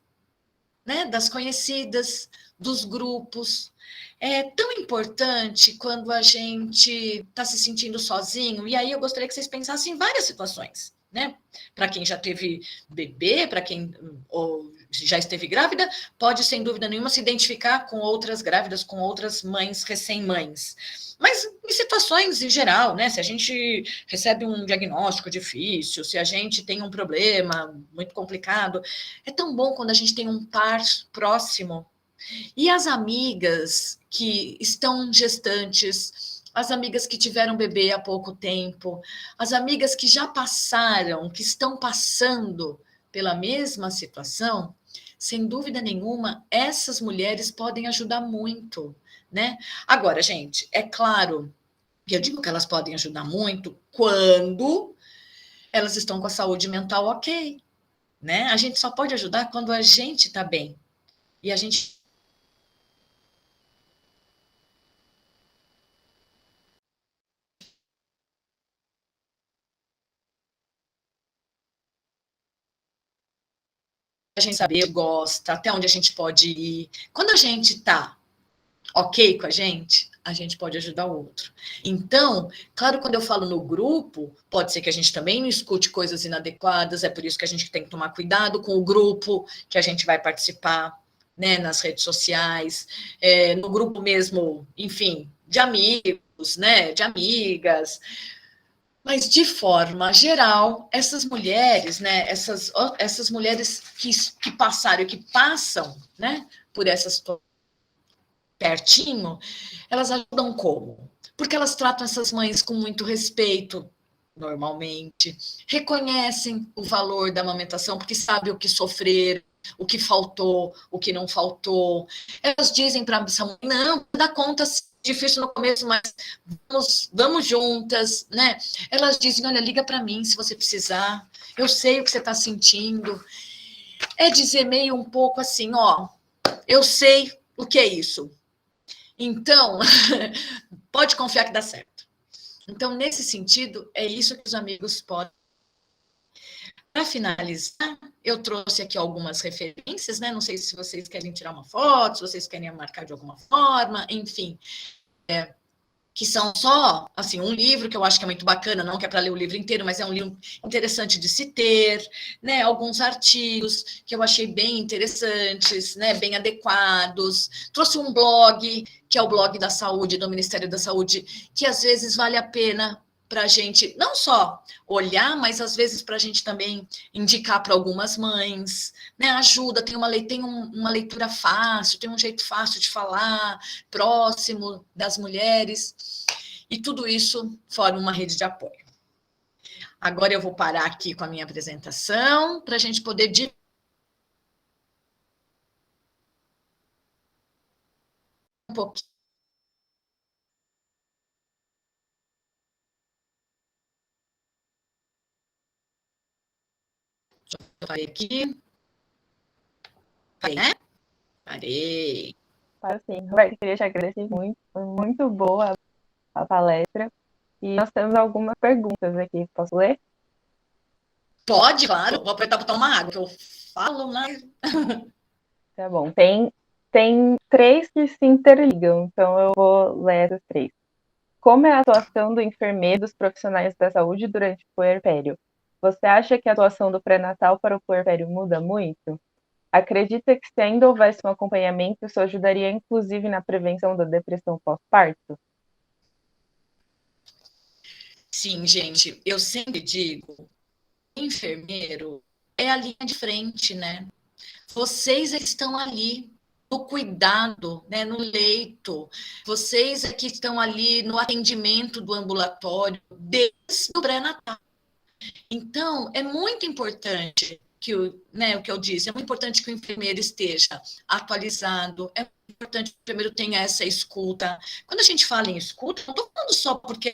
né? Das conhecidas, dos grupos. É tão importante quando a gente está se sentindo sozinho, e aí eu gostaria que vocês pensassem em várias situações, né? Para quem já teve bebê, para quem ou já esteve grávida, pode, sem dúvida nenhuma, se identificar com outras grávidas, com outras mães recém-mães. Mas em situações em geral, né? Se a gente recebe um diagnóstico difícil, se a gente tem um problema muito complicado, é tão bom quando a gente tem um par próximo. E as amigas que estão gestantes, as amigas que tiveram bebê há pouco tempo, as amigas que já passaram, que estão passando pela mesma situação, sem dúvida nenhuma, essas mulheres podem ajudar muito, né? Agora, gente, é claro que eu digo que elas podem ajudar muito quando elas estão com a saúde mental ok, né? A gente só pode ajudar quando a gente está bem. E a gente saber, gosta, até onde a gente pode ir. Quando a gente está ok com a gente pode ajudar o outro. Então, claro, quando eu falo no grupo, pode ser que a gente também não escute coisas inadequadas, é por isso que a gente tem que tomar cuidado com o grupo que a gente vai participar, né, nas redes sociais, no grupo mesmo, enfim, de amigos, né, de amigas. Mas, de forma geral, essas mulheres, né, essas mulheres que passaram e que passam, né, por essas pertinho, elas ajudam como? Porque elas tratam essas mães com muito respeito, normalmente, reconhecem o valor da amamentação, porque sabem o que sofrer, o que faltou, o que não faltou. Elas dizem para essa mãe: não, dá conta, difícil no começo, mas vamos juntas, né? Elas dizem: olha, liga para mim se você precisar, eu sei o que você está sentindo. É dizer meio um pouco assim: ó, eu sei o que é isso. Então, pode confiar que dá certo. Então, nesse sentido, é isso que os amigos podem. Para finalizar, eu trouxe aqui algumas referências, né? Não sei se vocês querem tirar uma foto, se vocês querem marcar de alguma forma, enfim. que são só, assim, um livro que eu acho que é muito bacana, não que é para ler o livro inteiro, mas é um livro interessante de se ter, né? Alguns artigos que eu achei bem interessantes, né? Bem adequados. Trouxe um blog, que é o blog da saúde, do Ministério da Saúde, que às vezes vale a pena para a gente não só olhar, mas às vezes para a gente também indicar para algumas mães, né? Ajuda, tem uma leitura fácil, tem um jeito fácil de falar, próximo das mulheres, e tudo isso forma uma rede de apoio. Agora eu vou parar aqui com a minha apresentação para a gente poder um pouquinho. Parei aqui. Parei, né? Parei. Para sim. Roberto, queria te agradecer muito. Foi muito boa a palestra. E nós temos algumas perguntas aqui. Posso ler? Pode, claro. Vou aproveitar para tomar água, que eu falo, né? Tá bom. Tem três que se interligam, então eu vou ler essas três. Como é a atuação do enfermeiro e dos profissionais da saúde durante o puerpério? Você acha que a atuação do pré-natal para o puerpério muda muito? Acredita que se ainda houvesse um acompanhamento, isso ajudaria inclusive na prevenção da depressão pós-parto? Sim, gente, eu sempre digo, enfermeiro é a linha de frente, né? Vocês estão ali no cuidado, né, no leito, vocês é que estão ali no atendimento do ambulatório desde o pré-natal. Então, é muito importante que o que eu disse, é muito importante que o enfermeiro esteja atualizado, é importante que o enfermeiro tenha essa escuta. Quando a gente fala em escuta, não estou falando só porque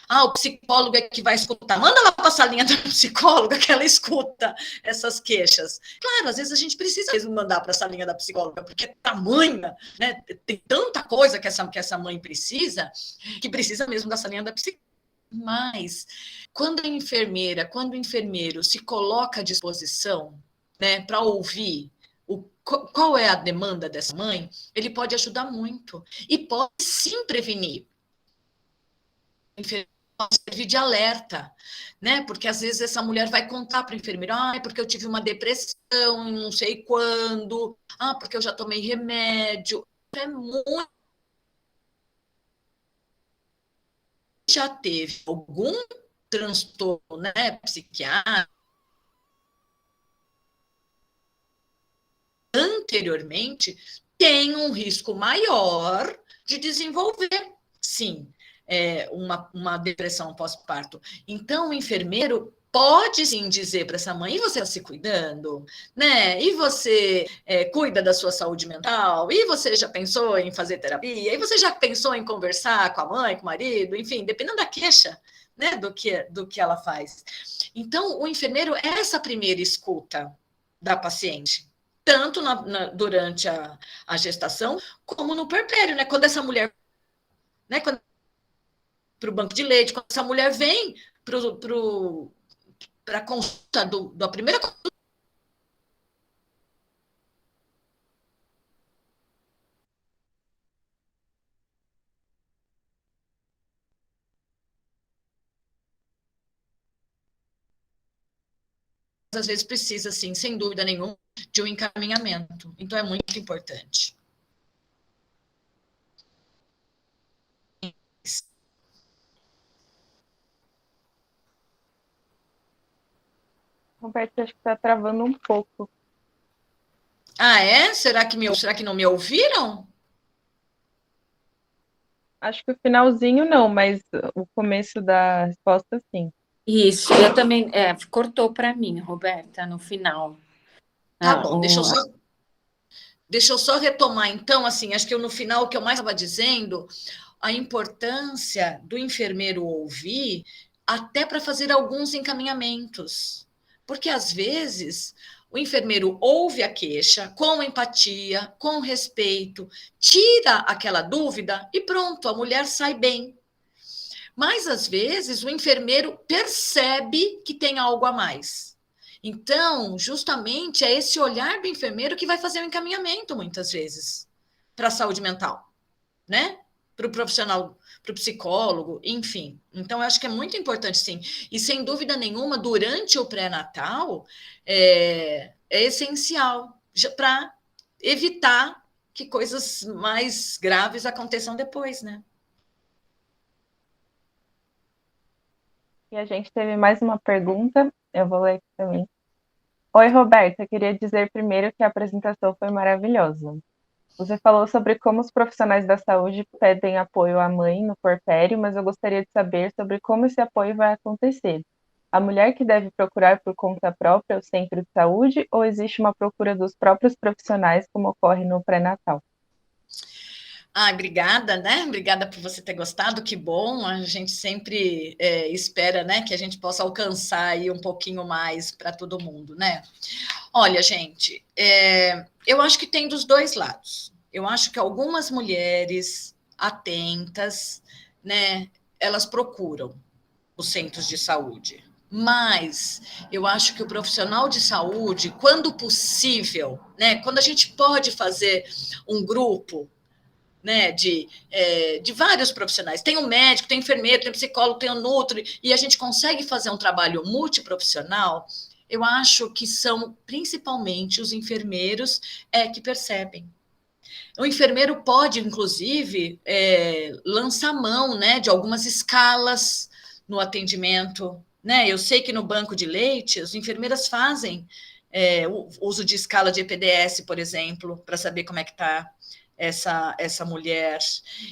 o psicólogo é que vai escutar. Manda lá para a salinha da psicóloga que ela escuta essas queixas. Claro, às vezes a gente precisa mesmo mandar para a salinha da psicóloga, porque é tamanha, né? Tem tanta coisa que essa mãe precisa, que precisa mesmo da salinha da psicóloga. Mas quando o enfermeiro se coloca à disposição, né, para ouvir qual é a demanda dessa mãe, ele pode ajudar muito e pode sim prevenir. O enfermeiro pode servir de alerta, né? Porque às vezes essa mulher vai contar para o enfermeiro, é porque eu tive uma depressão, não sei quando, porque eu já tomei remédio. É muito. Já teve algum transtorno, né, psiquiátrico anteriormente, tem um risco maior de desenvolver, sim, uma depressão pós-parto. Então, o enfermeiro pode sim dizer para essa mãe, e você está se cuidando, né? E você cuida da sua saúde mental? E você já pensou em fazer terapia? E você já pensou em conversar com a mãe, com o marido? Enfim, dependendo da queixa, né, do que ela faz. Então, o enfermeiro é essa primeira escuta da paciente, tanto durante a gestação, como no puerpério, né? Quando essa mulher, né, para o banco de leite, quando essa mulher vem para a consulta da primeira consulta, às vezes precisa, sim, sem dúvida nenhuma, de um encaminhamento. Então, é muito importante. Roberto, acho que está travando um pouco. É? Será que não me ouviram? Acho que o finalzinho não, mas o começo da resposta sim. Isso, eu também. Cortou para mim, Roberta, no final. Tá bom, deixa eu só retomar, então, assim, acho que no final, o que eu mais estava dizendo, a importância do enfermeiro ouvir, até para fazer alguns encaminhamentos. Porque, às vezes, o enfermeiro ouve a queixa com empatia, com respeito, tira aquela dúvida e pronto, a mulher sai bem. Mas, às vezes, o enfermeiro percebe que tem algo a mais. Então, justamente é esse olhar do enfermeiro que vai fazer o encaminhamento, muitas vezes, para a saúde mental, né? Para o profissional, para o psicólogo, enfim. Então, eu acho que é muito importante, sim. E, sem dúvida nenhuma, durante o pré-natal, é essencial para evitar que coisas mais graves aconteçam depois, né? E a gente teve mais uma pergunta, eu vou ler aqui também. Oi, Roberta, queria dizer primeiro que a apresentação foi maravilhosa. Você falou sobre como os profissionais da saúde pedem apoio à mãe no puerpério, mas eu gostaria de saber sobre como esse apoio vai acontecer. A mulher que deve procurar por conta própria o centro de saúde ou existe uma procura dos próprios profissionais, como ocorre no pré-natal? Obrigada, né? Obrigada por você ter gostado, que bom. A gente sempre espera, né, que a gente possa alcançar aí um pouquinho mais para todo mundo, né? Olha, gente, eu acho que tem dos dois lados. Eu acho que algumas mulheres atentas, né, elas procuram os centros de saúde. Mas eu acho que o profissional de saúde, quando possível, né, quando a gente pode fazer um grupo, né, de vários profissionais. Tem o médico, tem o enfermeiro, tem o psicólogo, tem o nutri, e a gente consegue fazer um trabalho multiprofissional. Eu acho que são principalmente os enfermeiros que percebem. O enfermeiro pode, inclusive, lançar mão, né, de algumas escalas no atendimento. Né? Eu sei que no banco de leite, as enfermeiras fazem o uso de escala de EPDS, por exemplo, para saber como é que está essa mulher.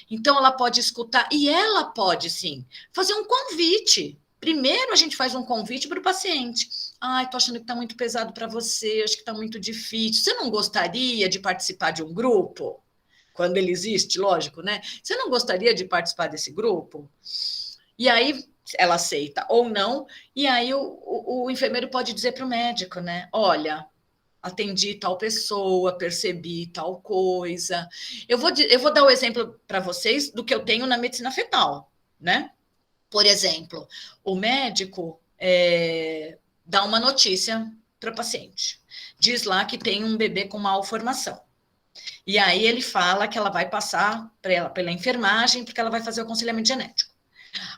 Então, ela pode escutar, e ela pode, sim, fazer um convite. Primeiro, a gente faz um convite para o paciente. Ai, tô achando que está muito pesado para você, acho que está muito difícil. Você não gostaria de participar de um grupo? Quando ele existe, lógico, né? Você não gostaria de participar desse grupo? E aí ela aceita ou não, e aí o enfermeiro pode dizer para o médico, né? Olha, atendi tal pessoa, percebi tal coisa. Eu vou dar o exemplo para vocês do que eu tenho na medicina fetal, né? Por exemplo, o médico dá uma notícia para o paciente. Diz lá que tem um bebê com malformação. E aí ele fala que ela vai passar pela enfermagem, porque ela vai fazer o aconselhamento genético.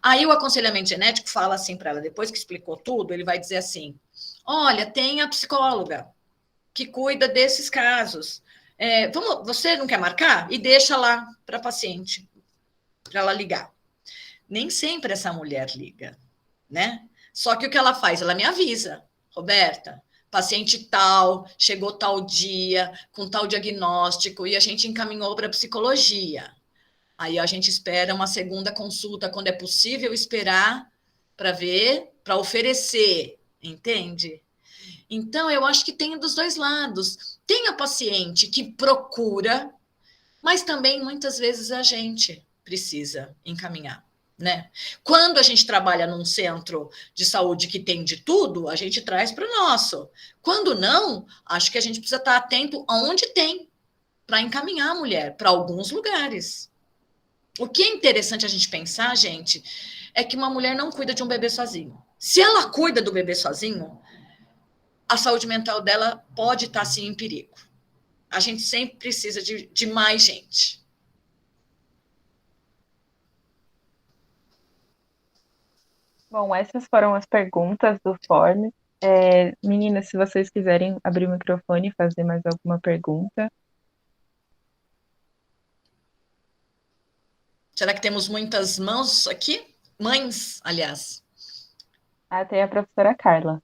Aí o aconselhamento genético fala assim para ela, depois que explicou tudo, ele vai dizer assim: olha, tem a psicóloga que cuida desses casos. Você não quer marcar? E deixa lá para a paciente, para ela ligar. Nem sempre essa mulher liga, né? Só que o que ela faz? Ela me avisa, Roberta, paciente tal, chegou tal dia, com tal diagnóstico, e a gente encaminhou para a psicologia. Aí a gente espera uma segunda consulta, quando é possível esperar, para ver, para oferecer, entende? Então, eu acho que tem dos dois lados. Tem a paciente que procura, mas também muitas vezes a gente precisa encaminhar, né? Quando a gente trabalha num centro de saúde que tem de tudo, a gente traz para o nosso. Quando não, acho que a gente precisa estar atento aonde tem, para encaminhar a mulher para alguns lugares. O que é interessante a gente pensar, gente, é que uma mulher não cuida de um bebê sozinho. Se ela cuida do bebê sozinho, a saúde mental dela pode estar, sim, em perigo. A gente sempre precisa de mais gente. Bom, essas foram as perguntas do Form. Meninas, se vocês quiserem abrir o microfone e fazer mais alguma pergunta. Será que temos muitas mãos aqui? Mães, aliás. Tem a professora Carla.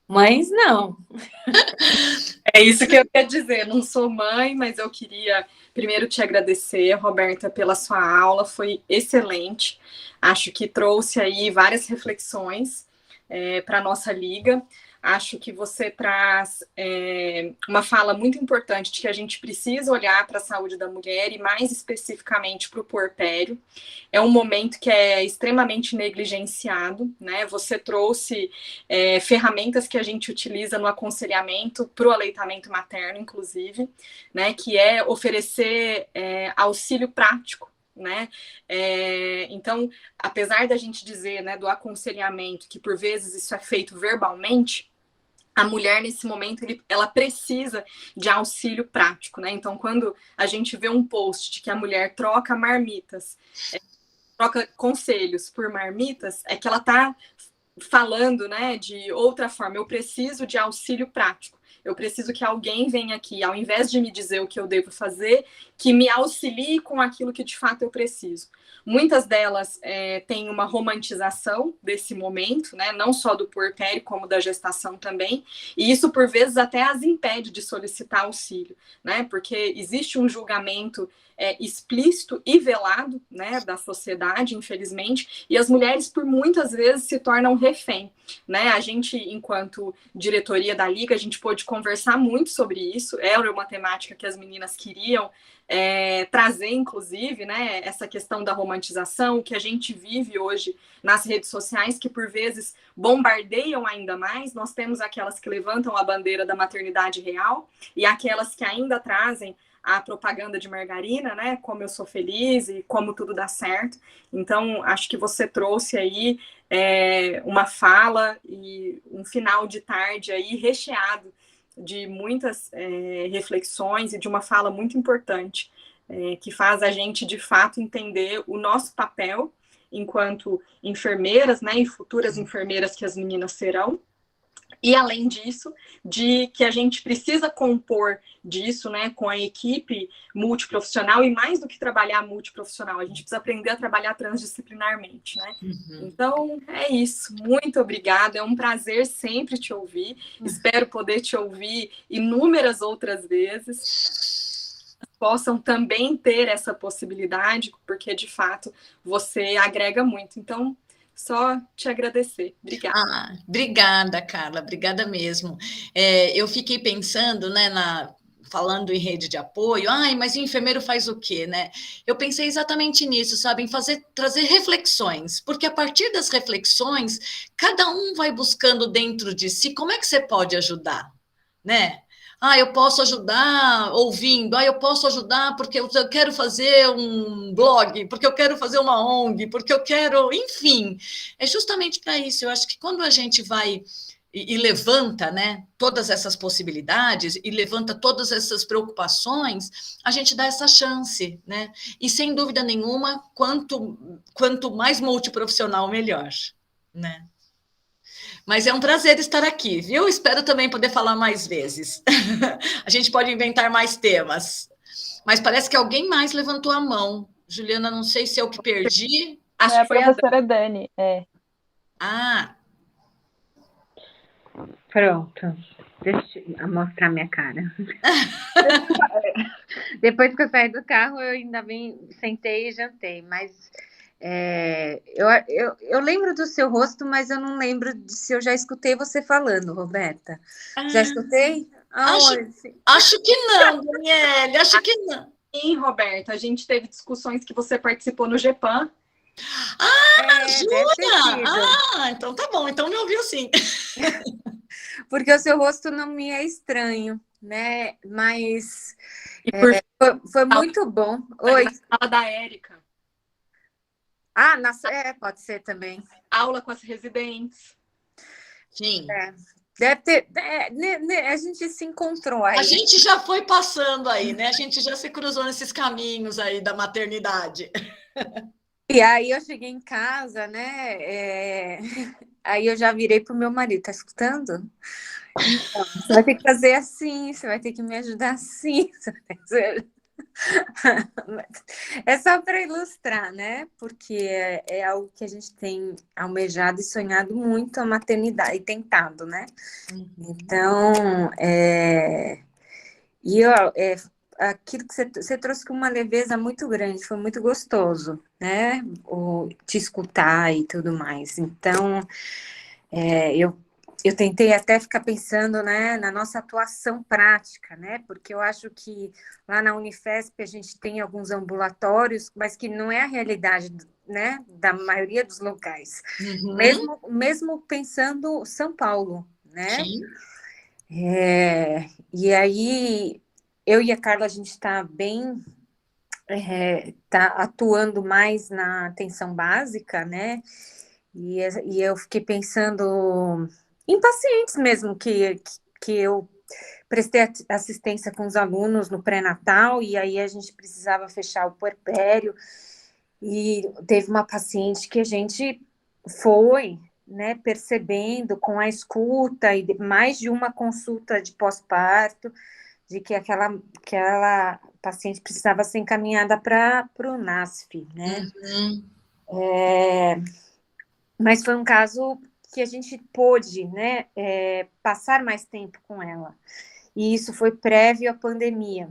Mas não. É isso que eu quero dizer. Não sou mãe, mas eu queria primeiro te agradecer, Roberta, pela sua aula. Foi excelente. Acho que trouxe aí várias reflexões para a nossa liga. Acho que você traz uma fala muito importante de que a gente precisa olhar para a saúde da mulher e mais especificamente para o puerpério. É um momento que é extremamente negligenciado, né? Você trouxe ferramentas que a gente utiliza no aconselhamento para o aleitamento materno, inclusive, né? Que é oferecer auxílio prático. Né? Então, apesar da gente dizer, né, do aconselhamento, que por vezes isso é feito verbalmente, a mulher, nesse momento, ela precisa de auxílio prático, né? Então, quando a gente vê um post de que a mulher troca marmitas, troca conselhos por marmitas, é que ela está falando, né, de outra forma. Eu preciso de auxílio prático. Eu preciso que alguém venha aqui, ao invés de me dizer o que eu devo fazer, que me auxilie com aquilo que de fato eu preciso. Muitas delas têm uma romantização desse momento, né? Não só do puerpério, como da gestação também. E isso, por vezes, até as impede de solicitar auxílio, né? Porque existe um julgamento explícito e velado, né, da sociedade, infelizmente, e as mulheres, por muitas vezes, se tornam refém, né? A gente, enquanto diretoria da Liga, a gente pôde conversar muito sobre isso, era uma temática que as meninas queriam trazer, inclusive, né, essa questão da romantização que a gente vive hoje nas redes sociais, que por vezes bombardeiam ainda mais. Nós temos aquelas que levantam a bandeira da maternidade real e aquelas que ainda trazem a propaganda de margarina, né? Como eu sou feliz e como tudo dá certo. Então, acho que você trouxe aí uma fala e um final de tarde aí recheado de muitas reflexões e de uma fala muito importante que faz a gente, de fato, entender o nosso papel enquanto enfermeiras, né? E futuras enfermeiras que as meninas serão. E, além disso, de que a gente precisa compor disso, né, com a equipe multiprofissional, e mais do que trabalhar multiprofissional, a gente precisa aprender a trabalhar transdisciplinarmente, né? Então, é isso. Muito obrigada. É um prazer sempre te ouvir. Espero poder te ouvir inúmeras outras vezes. Possam também ter essa possibilidade, porque, de fato, você agrega muito. Então, só te agradecer. Obrigada. Obrigada, Carla, obrigada mesmo. Eu fiquei pensando, né, falando em rede de apoio, mas o enfermeiro faz o quê, né? Eu pensei exatamente nisso, sabe, em trazer reflexões, porque a partir das reflexões, cada um vai buscando dentro de si como é que você pode ajudar, né? Eu posso ajudar ouvindo, eu posso ajudar porque eu quero fazer um blog, porque eu quero fazer uma ONG, porque eu quero, enfim, é justamente para isso. Eu acho que quando a gente vai e levanta, né, todas essas possibilidades e levanta todas essas preocupações, a gente dá essa chance, né? E sem dúvida nenhuma, quanto mais multiprofissional, melhor, né? Mas é um prazer estar aqui, viu? Espero também poder falar mais vezes. A gente pode inventar mais temas. Mas parece que alguém mais levantou a mão. Juliana, não sei se é o que perdi. Acho que foi a professora Dani. Pronto. Deixa eu mostrar minha cara. Depois que eu saí do carro, eu ainda bem sentei e jantei, mas eu lembro do seu rosto, mas eu não lembro se eu já escutei você falando, Roberta. Já escutei? Acho que não, Daniele, acho que não. Sim, Roberta, a gente teve discussões que você participou no GEPAN. Jura? Então tá bom, então me ouviu sim. Porque o seu rosto não me é estranho, né? Mas foi muito bom. Oi. Fala da Érica. Pode ser também. Aula com as residentes. Sim. Deve ter. A gente se encontrou aí. A gente já foi passando aí, né? A gente já se cruzou nesses caminhos aí da maternidade. E aí eu cheguei em casa, né? Aí eu já virei pro meu marido, tá escutando? Então, você vai ter que fazer assim, você vai ter que me ajudar assim. É só para ilustrar, né? Porque é algo que a gente tem almejado e sonhado muito, a maternidade, e tentado, né? Então, aquilo que você trouxe com uma leveza muito grande, foi muito gostoso, né? Te escutar e tudo mais. Então, eu tentei até ficar pensando, né, na nossa atuação prática, né? Porque eu acho que lá na Unifesp a gente tem alguns ambulatórios, mas que não é a realidade, né, da maioria dos locais. Mesmo pensando São Paulo, né? Sim. E aí, eu e a Carla, a gente está tá atuando mais na atenção básica, né? E eu fiquei pensando em pacientes mesmo, que eu prestei assistência com os alunos no pré-natal, e aí a gente precisava fechar o puerpério, e teve uma paciente que a gente foi, né, percebendo com a escuta e mais de uma consulta de pós-parto, de que aquela paciente precisava ser encaminhada para o NASF, né? Uhum. Mas foi um caso que a gente pôde, né, passar mais tempo com ela. E isso foi prévio à pandemia.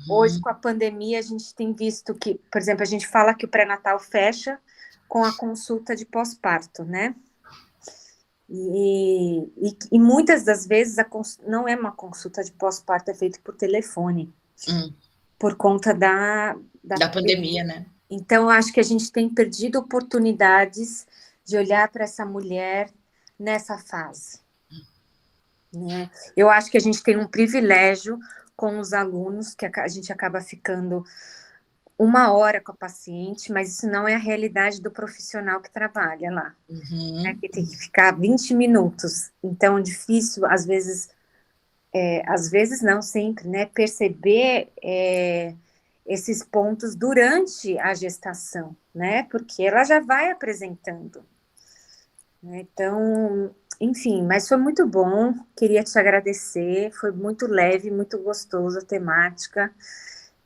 Hoje, com a pandemia, a gente tem visto que, por exemplo, a gente fala que o pré-natal fecha com a consulta de pós-parto, né? E muitas das vezes não é uma consulta de pós-parto, é feita por telefone, por conta Da pandemia, né? Então, eu acho que a gente tem perdido oportunidades de olhar para essa mulher nessa fase, né? Eu acho que a gente tem um privilégio com os alunos, que a gente acaba ficando 1 hora com a paciente, mas isso não é a realidade do profissional que trabalha lá, né? Que tem que ficar 20 minutos. Então, é difícil, às vezes não sempre, né? Perceber esses pontos durante a gestação, né? Porque ela já vai apresentando, né? Então, enfim, mas foi muito bom, queria te agradecer, foi muito leve, muito gostoso a temática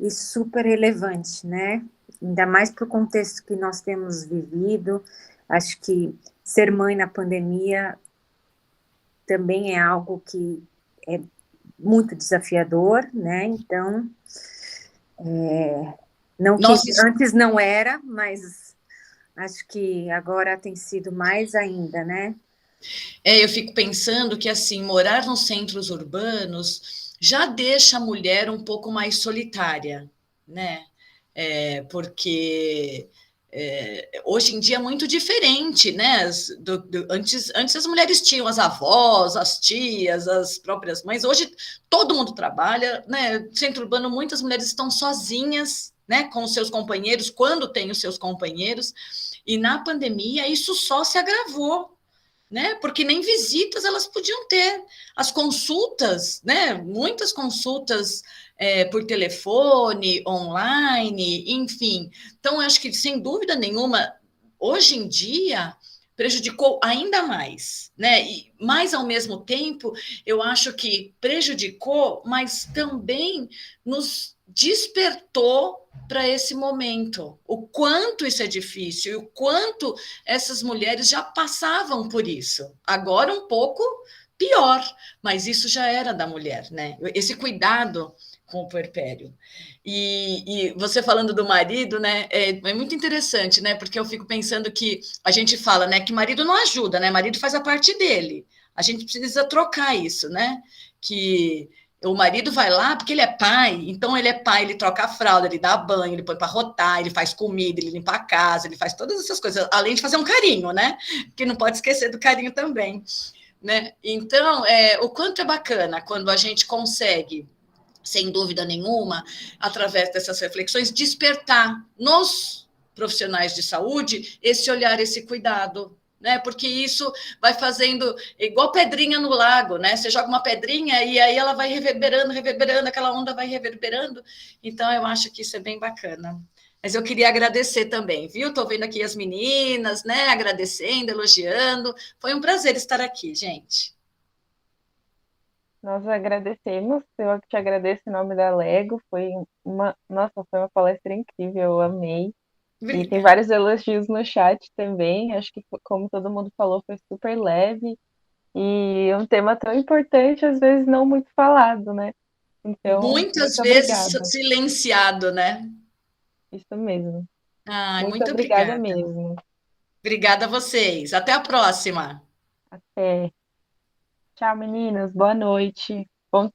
e super relevante, né? Ainda mais para o contexto que nós temos vivido, acho que ser mãe na pandemia também é algo que é muito desafiador, né? Então, não que Nossa, antes não era, mas acho que agora tem sido mais ainda, né? eu fico pensando que, assim, morar nos centros urbanos já deixa a mulher um pouco mais solitária, né? Porque hoje em dia é muito diferente, né? Antes as mulheres tinham as avós, as tias, as próprias mães. Hoje todo mundo trabalha, né? Centro urbano, muitas mulheres estão sozinhas, né? Com os seus companheiros, quando tem os seus companheiros. E na pandemia isso só se agravou, né? Porque nem visitas elas podiam ter. As consultas, né? Muitas consultas por telefone, online, enfim. Então, eu acho que, sem dúvida nenhuma, hoje em dia prejudicou ainda mais, né? Mas, ao mesmo tempo, eu acho que prejudicou, mas também nos despertou para esse momento. O quanto isso é difícil, e o quanto essas mulheres já passavam por isso. Agora um pouco pior, mas isso já era da mulher, né? Esse cuidado com o puerpério. E você falando do marido, né? É muito interessante, né? Porque eu fico pensando que a gente fala, né? Que marido não ajuda, né? Marido faz a parte dele. A gente precisa trocar isso, né? Que o marido vai lá porque ele é pai, então ele é pai, ele troca a fralda, ele dá banho, ele põe para rotar, ele faz comida, ele limpa a casa, ele faz todas essas coisas, além de fazer um carinho, né? Que não pode esquecer do carinho também, né? Então, o quanto é bacana quando a gente consegue, sem dúvida nenhuma, através dessas reflexões, despertar nos profissionais de saúde esse olhar, esse cuidado, né? Porque isso vai fazendo igual pedrinha no lago, né? Você joga uma pedrinha e aí ela vai reverberando, reverberando, aquela onda vai reverberando. Então, eu acho que isso é bem bacana. Mas eu queria agradecer também, viu? Estou vendo aqui as meninas, né? Agradecendo, elogiando. Foi um prazer estar aqui, gente. Nós agradecemos, eu te agradeço em nome da Lego, nossa, foi uma palestra incrível, eu amei. E tem Obrigada. vários elogios no chat também, acho que como todo mundo falou, foi super leve e um tema tão importante, às vezes não muito falado, né? Então, Muitas muito vezes obrigada. silenciado, né? Isso mesmo. Ai, Muito muito obrigada obrigada. mesmo. Obrigada a vocês. Até a próxima. Até. Tchau, meninas. Boa noite. Bom